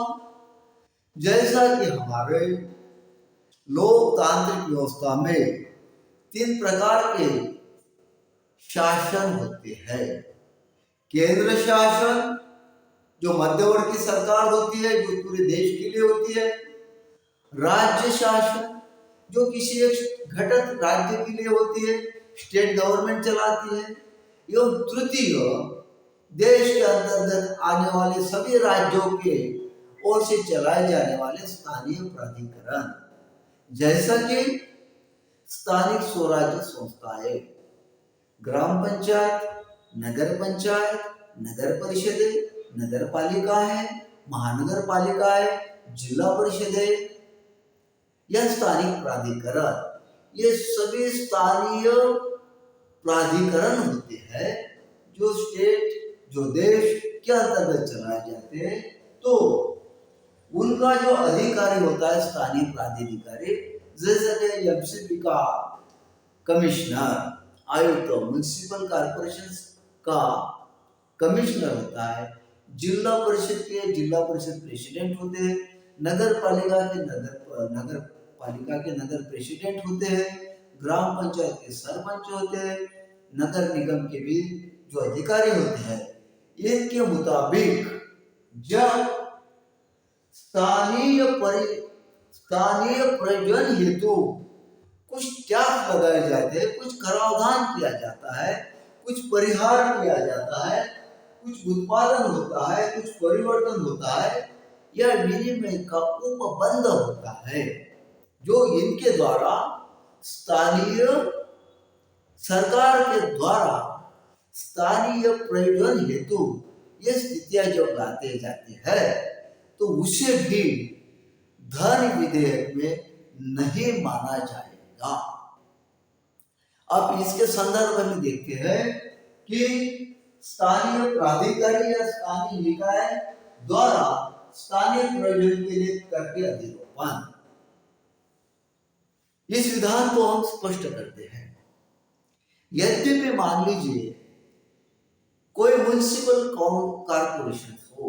जैसा कि हमारे लोकतांत्रिक व्यवस्था में 3 प्रकार के शासन होते हैं। केंद्र शासन जो मध्यवर्ती सरकार होती है, जो पूरे देश के लिए होती है। राज्य शासन जो किसी एक घटक राज्य के लिए होती है, स्टेट गवर्नमेंट चलाती है। एवं तृतीय, देश के अंतर्गत आने वाले सभी राज्यों के ओर से चलाए जाने वाले स्थानीय प्राधिकरण, जैसा कि स्थानिक स्वराज्य संस्थाएं, ग्राम पंचायत, नगर पंचायत, नगर परिषदें, नगर पालिका है, महानगर पालिका है, जिला परिषदें या स्थानिक प्राधिकरण, ये सभी स्थानीय प्राधिकरण होते हैं जो स्टेट, जो देश के अंतर्गत चलाए जाते हैं। तो उनका जो अधिकारी होता है स्थानीय प्राधिकारी, जैसे कि एमसीपी का कमिश्नर, आयुक्त, म्युनिसिपल कॉर्पोरेशन का कमिश्नर होता है, जिला परिषद के जिला परिषद प्रेसिडेंट होते हैं, नगर पालिका के नगर प्रेसिडेंट होते हैं, ग्राम पंचायत के सरपंच होते हैं, नगर निगम के भी जो अधिकारी होते हैं, इनके मुताबिक जब स्थानीय प्रयोजन हेतु कुछ टैक्स लगाए जाते हैं, कुछ कराधान किया जाता है, कुछ परिहार किया जाता है, कुछ उत्पादन होता है, कुछ परिवर्तन होता है या विनिमय का उपबंध होता है, जो इनके द्वारा स्थानीय सरकार के द्वारा स्थानीय प्रयोजन हेतु ये स्थितियां जब लाते जाती है, तो उसे भी धन विधेयक में नहीं माना जाएगा। अब इसके संदर्भ में देखते हैं कि स्थानीय प्राधिकारी या स्थानीय निकाय द्वारा स्थानीय प्रयोजन के लिए करके अधिरोपण, इस विधान को हम स्पष्ट करते हैं। यद्यपि मान लीजिए कोई म्युनिसिपल कॉर्पोरेशन हो,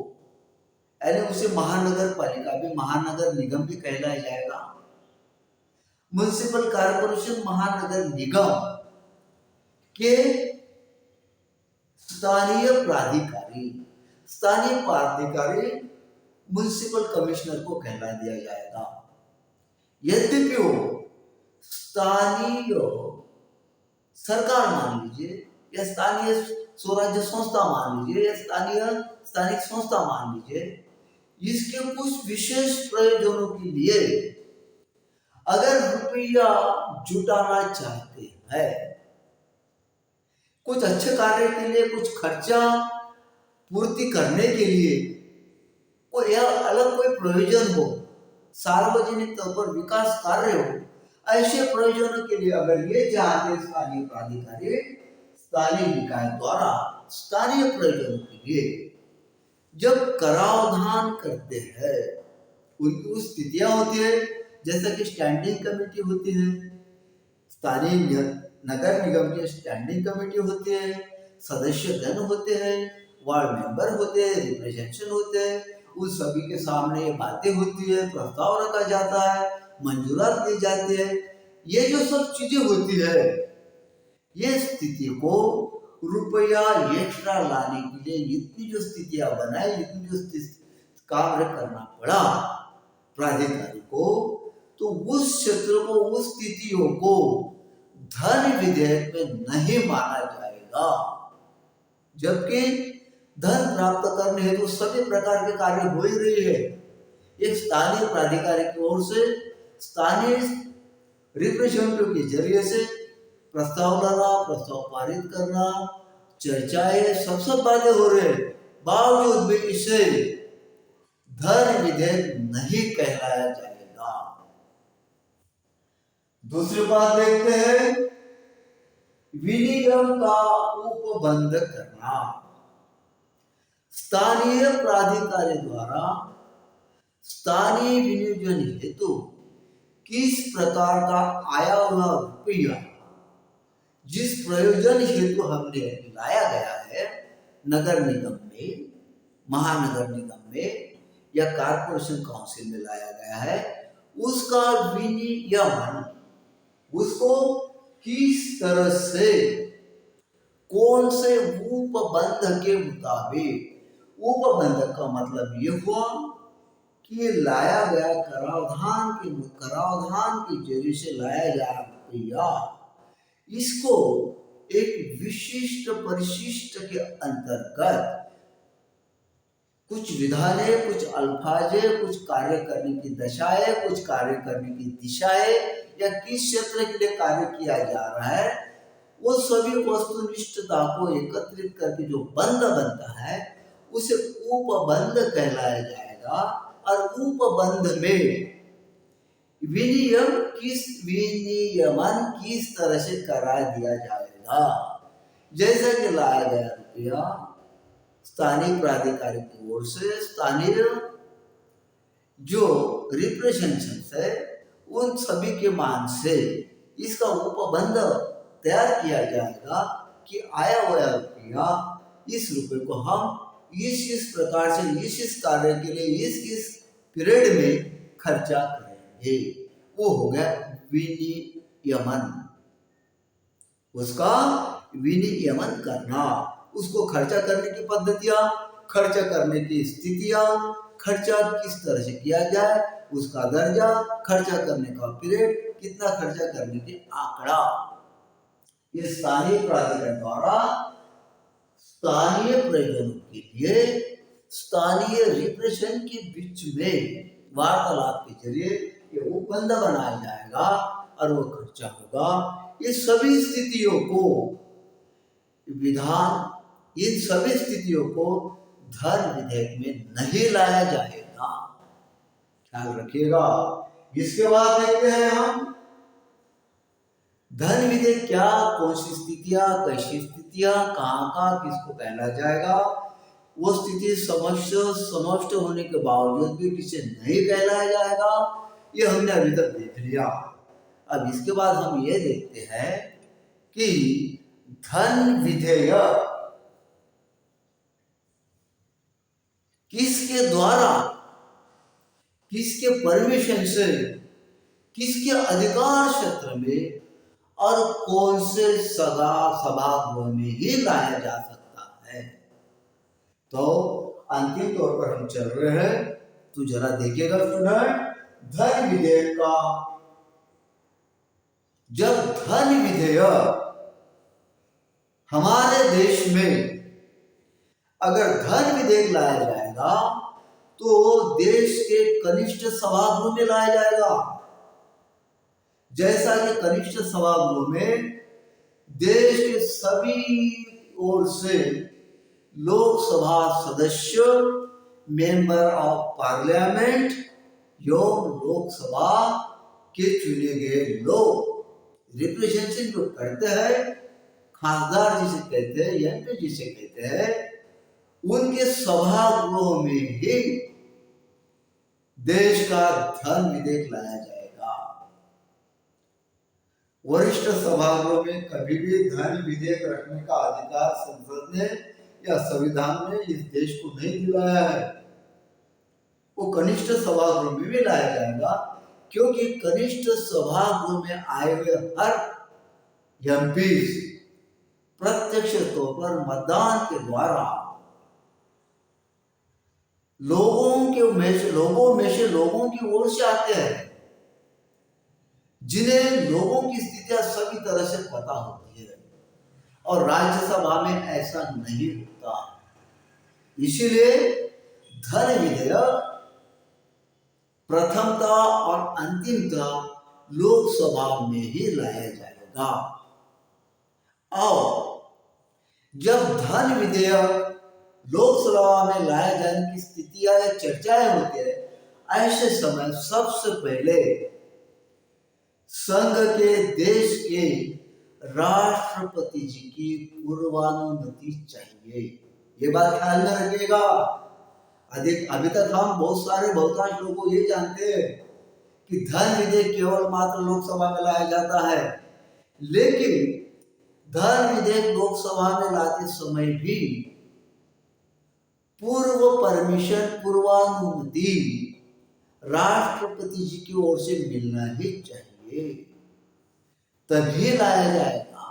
यानी उसे महानगर पालिका भी, महानगर निगम भी कहलाया जाएगा। म्युनिसिपल कॉर्पोरेशन, महानगर निगम के स्थानीय प्राधिकारी म्युनिसिपल कमिश्नर को कहला दिया जाएगा। यद्यपि वो स्थानीय सरकार मान लीजिए या स्थानीय स्वराज्य संस्था मान लीजिए या स्थानिक संस्था मान लीजिए, इसके कुछ विशेष प्रयोजनों के लिए अगर रुपया जुटाना चाहते हैं, कुछ अच्छे कार्य के लिए, कुछ खर्चा पूर्ति करने के लिए, कोई अलग कोई प्रयोजन हो, सार्वजनिक तौर पर विकास कार्य हो, ऐसे प्रयोजनों के लिए अगर ये चाहते स्थानीय प्राधिकारी स्थानीय निकाय द्वारा स्थानीय प्रयोजनों के लिए जब कराधान करते हैं, उनकी कुछ स्थितियां होती है, जैसा कि स्टैंडिंग कमेटी होती है, स्थानीय नगर निगम की स्टैंडिंग कमेटी होती है, सदस्य गण होते हैं, वार्ड मेंबर होते हैं, रिप्रेजेंटेशन होते हैं, उन सभी के सामने ये बातें होती है, प्रस्ताव रखा जाता है, मंजूरात दी जाती है। ये जो सब चीजें होती है, ये स्थिति को रुपया एक्स्ट्रा लाने के लिए इतनी जो स्थितियां बनाई, इतनी जो कार्य करना पड़ा प्राधिकारी को, तो उस क्षेत्र को, उस स्थितियों को धन विधेयक में नहीं माना जाएगा। जबकि धन प्राप्त करने हेतु तो सभी प्रकार के कार्य हो ही रही है। एक स्थानीय प्राधिकारी की ओर से स्थानीय रिप्रेजेंटेटिव के जरिए से प्रस्ताव लाना, प्रस्ताव पारित करना, चर्चाएं, सब बातें हो रहे, बावजूद भी इसे धन विधेयक नहीं कहलाया जाएगा। दूसरी बात देखते हैं, विनियम का उपबंध करना। स्थानीय प्राधिकारी द्वारा स्थानीय विनियोजन हेतु किस प्रकार का आया हुआ रुपया जिस प्रयोजन हेतु हमने लाया गया है, नगर निगम में, महानगर निगम में या कारपोरेशन काउंसिल में लाया गया है, उसका विनियमन, उसको किस तरह से, कौन से उपबंध के मुताबिक, उपबंध का मतलब ये हुआ कि लाया गया कराधान के जरिए से लाया गया रुपया, इसको एक विशिष्ट परिशिष्ट के अंतर्गत कुछ विधाने, कुछ अल्फाजे, कुछ कार्य करने की दशाएं, कुछ कार्य करने की दिशाएं, या किस क्षेत्र के लिए कार्य किया जा रहा है, वो सभी वस्तुनिष्ठता को एकत्रित करके जो बंध बनता है उसे उपबंध कहलाया जाएगा। और उपबंध में विनियमन किस तरह से करा दिया जाएगा, जैसा कि लाया गया रुपया स्थानीय प्राधिकारी की ओर से स्थानीय जो रिप्रेजेंटेशन है उन सभी के मान से इसका उपबंध तैयार किया जाएगा कि आया हुआ रुपया, इस रुपये को हम इस प्रकार से इस कार्य के लिए इस पीरियड में खर्चा करेंगे। वो हो गया विनियमन, उसका विनियमन करना, उसको खर्चा करने की पद्धतियां, खर्चा करने की स्थितियां, खर्चा किस तरह से किया जाए, उसका दर्जा, खर्चा करने का पीरियड, कितना खर्चा करने के आंकड़ा, ये स्थानीय प्राधिकरण द्वारा स्थानीय प्रयोजनों के लिए स्थानीय रिप्रेजेंटेशन के बीच में वार्तालाप के जरिए ये उपबंध बनाया जाएगा और वो खर्चा होगा। ये सभी स्थितियों को इन सभी स्थितियों को धन विधेयक में नहीं लाया जाएगा, ख्याल रखिएगा। इसके बाद देखते हैं हम धन विधेयक क्या, कौन सी स्थितियां, कैसी स्थितियां, कहाँ किसको कहला जाएगा, वो स्थिति समस्त होने के बावजूद भी किसे नहीं कहलाया जाएगा, ये हमने अभी तक देख लिया। अब इसके बाद हम ये देखते हैं कि धन विधेयक किसके द्वारा, किसके परमिशन से, किसके अधिकार क्षेत्र में और कौन से सभागृह में ही लाया जा सकता है। तो अंतिम तौर पर हम चल रहे हैं, तो जरा देखिएगा स्टूडेंट, धन विधेयक का, जब धन विधेयक हमारे देश में अगर धन विधेयक लाया जाएगा तो देश के कनिष्ठ सभागृह में लाया जाएगा। जैसा कि कनिष्ठ सभागृह में देश के सभी ओर से लोकसभा सदस्य, मेंबर ऑफ पार्लियामेंट एवं लोकसभा के चुने गए लोग रिप्रेजेंटेशन जो करते हैं, खासदार जिसे कहते हैं, एमपी जिसे कहते हैं, उनके सभागृह में ही देश का धन विधेयक लाया जाएगा। वरिष्ठ सभागृह में कभी भी धन विधेयक रखने का अधिकार संसद ने या संविधान ने इस देश को नहीं दिलाया है। वो कनिष्ठ सभागृह में भी लाया जाएगा, क्योंकि कनिष्ठ सभागृह में आए हुए हर एमपी प्रत्यक्ष तौर पर मतदान के द्वारा लोगों की ओर से आते हैं, जिन्हें लोगों की स्थितियां सभी तरह से पता होती है, और राज्यसभा में ऐसा नहीं होता। इसीलिए धन विधेयक प्रथमता और अंतिमता लोकसभा में ही लाया जाएगा। और जब धन विधेयक लोकसभा में लाए जाने की स्थितियां या चर्चाएं होती है, ऐसे समय सबसे पहले संघ के देश के राष्ट्रपति जी की पूर्वानुमति चाहिए। ये बात ख्याल में रखिएगा। अभी तक हम बहुतांश लोगों ये जानते हैं कि धन विधेयक केवल मात्र लोकसभा में लाया जाता है, लेकिन धन विधेयक लोकसभा में लाते समय भी पूर्वानुमति राष्ट्रपति जी की ओर से मिलना ही चाहिए, तभी लाया जाएगा।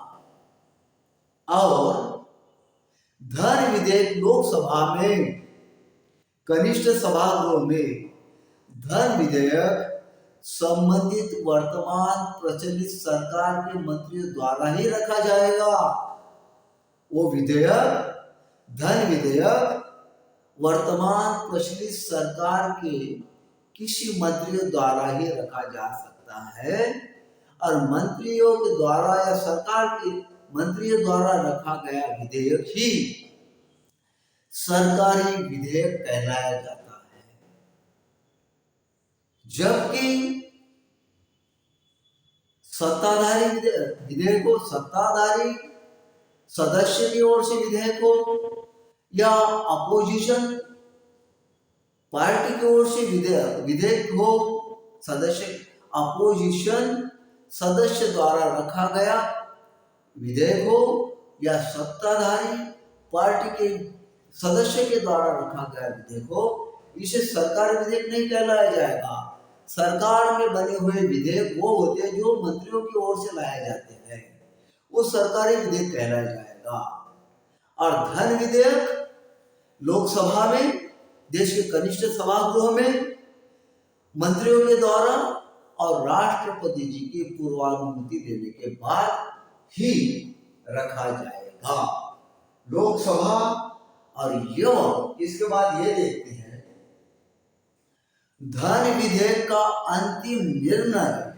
और धन विधेयक लोकसभा में कनिष्ठ सभागृह में धन विधेयक संबंधित वर्तमान प्रचलित सरकार के मंत्रियों द्वारा ही रखा जाएगा। वो धन विधेयक वर्तमान प्रचलित सरकार के किसी मंत्रियों द्वारा ही रखा जा सकता है, और मंत्रियों के द्वारा या सरकार के मंत्रियों द्वारा रखा गया विधेयक ही सरकारी विधेयक कहलाया जाता है। जबकि सत्ताधारी विधेयक हो, सत्ताधारी सदस्य की ओर से विधेयक हो या अपोजिशन पार्टी की ओर से विधेयक हो, अपोजिशन सदस्य द्वारा रखा गया विधेयक हो या सत्ताधारी पार्टी के सदस्य के द्वारा रखा गया विधेयक हो, इसे सरकारी विधेयक नहीं कहलाया जाएगा। सरकार में बने हुए विधेयक वो होते हैं जो मंत्रियों की ओर से लाए जाते हैं, वो सरकारी विधेयक कहलाया जाएगा। और धन विधेयक लोकसभा में, देश के कनिष्ठ सभागृह में मंत्रियों के द्वारा और राष्ट्रपति जी की पूर्वानुमति देने के बाद ही रखा जाएगा लोकसभा। और इसके बाद ये देखते हैं, धन विधेयक का अंतिम निर्णय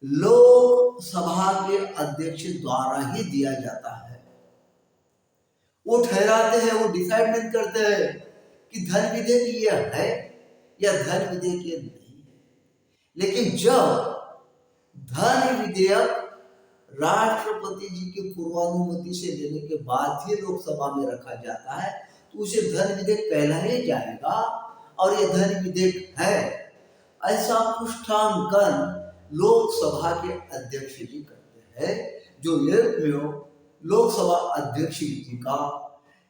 लोकसभा के अध्यक्ष द्वारा ही दिया जाता है। वो ठहराते हैं, वो डिसाइड नहीं करते हैं कि धन विधेयक ये है या धन विधेयक ये नहीं है। लेकिन जब धन विधेयक राष्ट्रपति जी की पूर्वानुमति से लेने के बाद ही लोकसभा में रखा जाता है, तो उसे धन विधेयक कहलाया जाएगा और ये धन विधेयक है, ऐसा पुष्टांकन लोकसभा के अध्यक्ष जी करते हैं, जो एकमेव लोकसभा अध्यक्ष जी का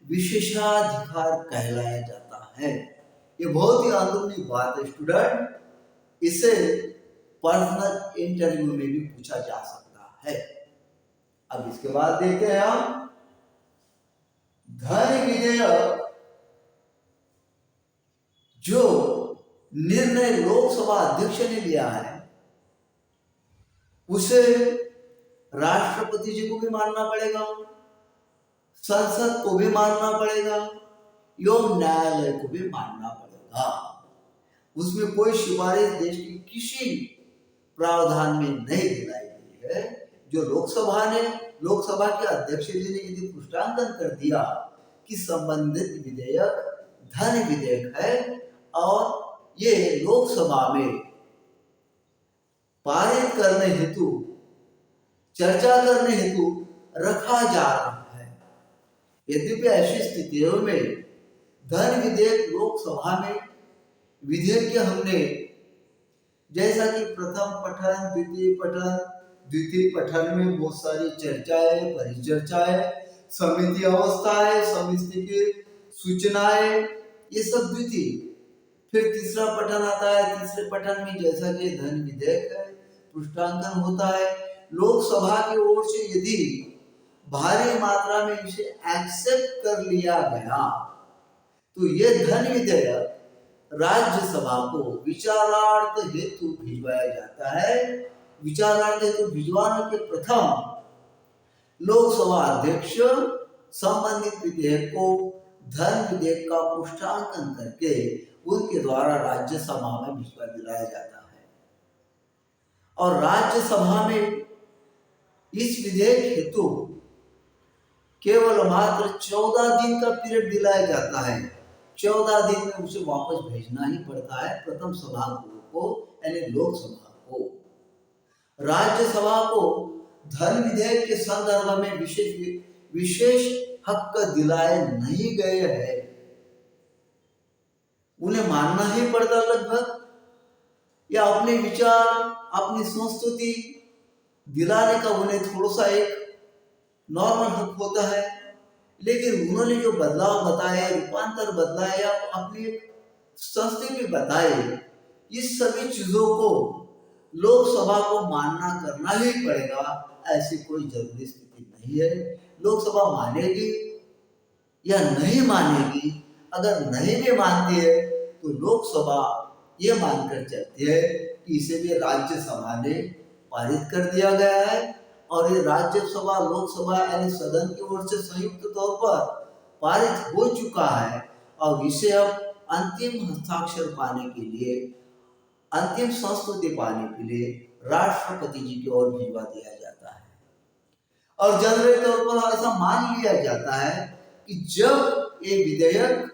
विशेषाधिकार कहलाया जाता है। ये बहुत ही अंदरूनी बात है स्टूडेंट, इसे पर्सनल इंटरव्यू में भी पूछा जा सकता है। अब इसके बाद देखते हैं हम, धन विधेयक जो निर्णय लोकसभा अध्यक्ष ने लिया है उसे राष्ट्रपति जी को भी मानना पड़ेगा, संसद को भी मानना पड़ेगा, एवं न्यायालय को भी मानना पड़ेगा। उसमें कोई सिफारिश देश की किसी प्रावधान में नहीं दिलाई गई है। जो लोकसभा के अध्यक्ष जी ने यदि पुष्टांकन कर दिया कि संबंधित विधेयक धन विधेयक है और ये लोकसभा में पारित करने हेतु, चर्चा करने हेतु रखा जा रहा है, यद्यपि ऐसी स्थितियों में धन विधेयक लोकसभा में विधेयक के हमने जैसा कि प्रथम पठन, द्वितीय पठन में बहुत सारी चर्चाएं, परिचर्चाएं, समिति अवस्थाएं, समिति की सूचनाएं, ये सब द्वितीय। फिर तीसरा पठन आता है, तीसरे पठन में जैसा कि धन विधेयक है, पुष्टांकन होता है। लोकसभा की ओर से यदि भारी मात्रा में इसे एक्सेप्ट कर लिया गया तो ये धन विधेयक राज्यसभा को विचारार्थ हेतु भिजवाया जाता है। विचारार्थ हेतु भिजवाने के प्रथम लोकसभा अध्यक्ष संबंधित विधेयक को धन विधेयक का पुष्टांकन करके उनके द्वारा राज्यसभा में भिजवा दिलाया जाता है और राज्यसभा में इस विधेयक हेतु केवल मात्र 14 दिन का पीरियड दिलाया जाता है। 14 दिन में उसे वापस भेजना ही पड़ता है प्रथम सभागृह को, यानी लोकसभा को। राज्यसभा को धन विधेयक के संदर्भ में विशेष हक दिलाए नहीं गए हैं, उन्हें मानना ही पड़ता लगभग, या अपने विचार अपनी संस्तुति दिलाने का उन्हें थोड़ा सा एक नॉर्मल हक होता है। लेकिन उन्होंने जो बदलाव बताए, रूपांतर बदलाए या अपनी संस्कृति बताए, इस सभी चीजों को लोकसभा को मानना करना ही पड़ेगा, ऐसी कोई जरूरी स्थिति नहीं है। लोकसभा मानेगी या नहीं मानेगी, अगर नहीं भी मानती है तो लोकसभा ये मानकर चलती है कि इसे भी राज्यसभा ने पारित कर दिया गया है और ये राज्यसभा लोकसभा यानी सदन की ओर से संयुक्त तौर पर पारित हो चुका है और इसे अब अंतिम हस्ताक्षर पाने के लिए, अंतिम संस्तुति पाने के लिए राष्ट्रपति जी की ओर भिजवा दिया जाता है। और जनरल तौर पर ऐसा मान लिया जाता है कि जब ये विधेयक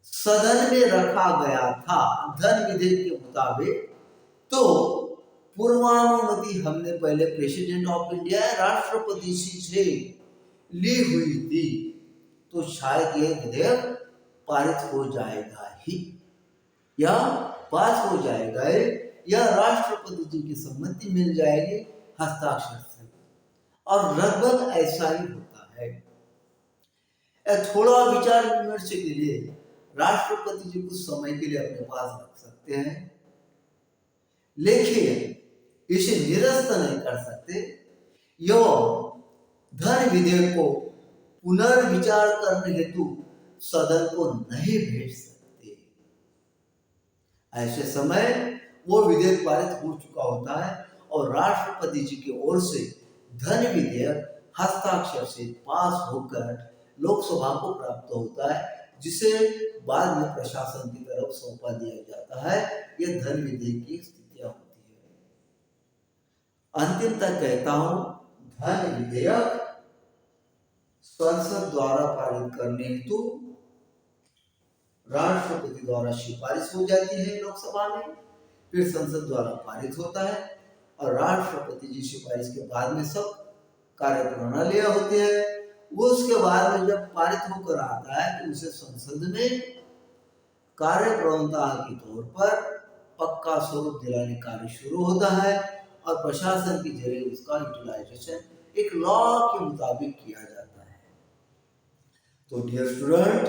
सदन में रखा गया था धन विधेयक के मुताबिक, तो पूर्वानुमति हमने पहले प्रेसिडेंट ऑफ इंडिया राष्ट्रपति से ली हुई थी, तो शायद ये विधेयक पारित हो जाएगा ही या पास हो जाएगा या राष्ट्रपति जी की सम्मति मिल जाएगी हस्ताक्षर से, और लगभग ऐसा ही होता है। थोड़ा विचार विमर्श के लिए राष्ट्रपति जी कुछ समय के लिए अपने पास रख सकते हैं, लेकिन इसे निरस्त नहीं कर सकते। एवं धन विधेयक को पुनर्विचार करने हेतु सदन को नहीं भेज सकते। ऐसे समय वो विधेयक पारित हो चुका होता है और राष्ट्रपति जी की ओर से धन विधेयक हस्ताक्षर से पास होकर लोकसभा को प्राप्त होता है, जिसे बाद में प्रशासन की तरफ सौंपा दिया जाता है। यह धन विधेयक की स्थितियां होती है। अंतिम तक कहता हूं, धन विधेयक संसद द्वारा पारित करने हेतु राष्ट्रपति द्वारा सिफारिश हो जाती है लोकसभा में, फिर संसद द्वारा पारित होता है और राष्ट्रपति जी सिफारिश के बाद में सब कार्य प्रणालियां होती है। उसके बाद में जब पारित होकर आता है तो उसे संसद में कार्य प्रवणता के तौर पर पक्का स्वरूप दिलाने कार्य शुरू होता है और प्रशासन के जरिए उसका यूटिलाइजेशन एक लॉ के मुताबिक किया जाता है। तो डियर स्टूडेंट,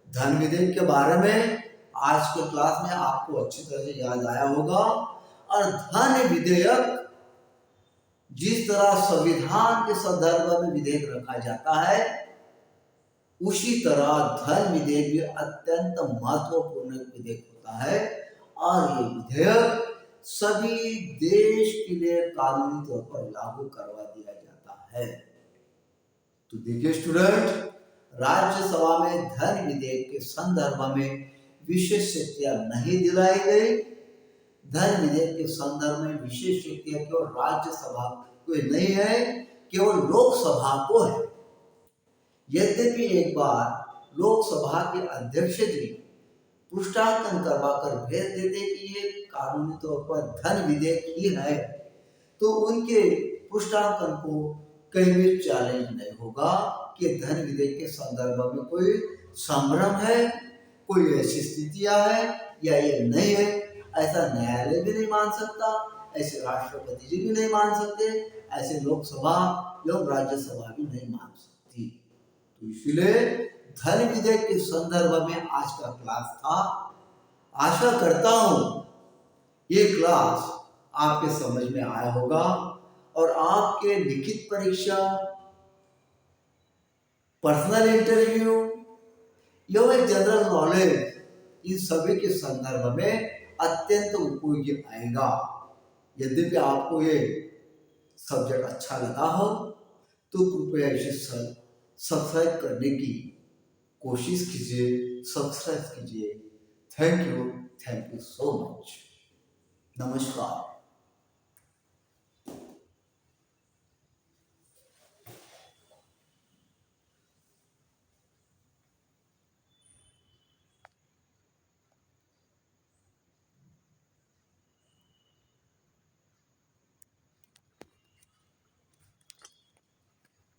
धन विधेयक के बारे में आज के क्लास में आपको अच्छी तरह से याद आया होगा। और धन विधेयक जिस तरह संविधान के संदर्भ में विधेयक रखा जाता है, उसी तरह धन विधेयक भी अत्यंत महत्वपूर्ण विधेयक होता है और ये विधेयक सभी देश के लिए कानूनी तौर पर लागू करवा दिया जाता है। तो देखिए स्टूडेंट, राज्यसभा में धन विधेयक के संदर्भ में विशेष शक्तियां नहीं दिलाई गई। धन विधेयक के संदर्भ में विशेष शक्तियां केवल राज्यसभा को नहीं है, केवल लोकसभा को है। यद्यपि एक बार लोकसभा के अध्यक्ष जी पुष्टांकन करवाकर भेज देते कि ये कानूनी तौर पर धन विधेयक ही है, तो उनके पुष्टांकन को कहीं भी चैलेंज नहीं होगा कि धन विधेयक के संदर्भ में कोई संभ्रम है, कोई ऐसी स्थितियां है या ये नहीं है। ऐसा न्यायालय भी नहीं मान सकता, ऐसे राष्ट्रपति जी भी नहीं मान सकते, ऐसे लोकसभा एवं राज्यसभा भी नहीं मान सकती। तो इसलिए धन विधेयक के संदर्भ में आज का क्लास था। आशा करता हूं ये क्लास आपके समझ में आया होगा और आपके लिखित परीक्षा, पर्सनल इंटरव्यू यह एक जनरल नॉलेज इन सभी के संदर्भ में अत्यंत उपयोगी आएगा। यद्यपि आपको ये सब्जेक्ट अच्छा लगा हो तो कृपया इसे सब्सक्राइब करने की कोशिश कीजिए, सब्सक्राइब कीजिए। Thank you so much. नमस्कार।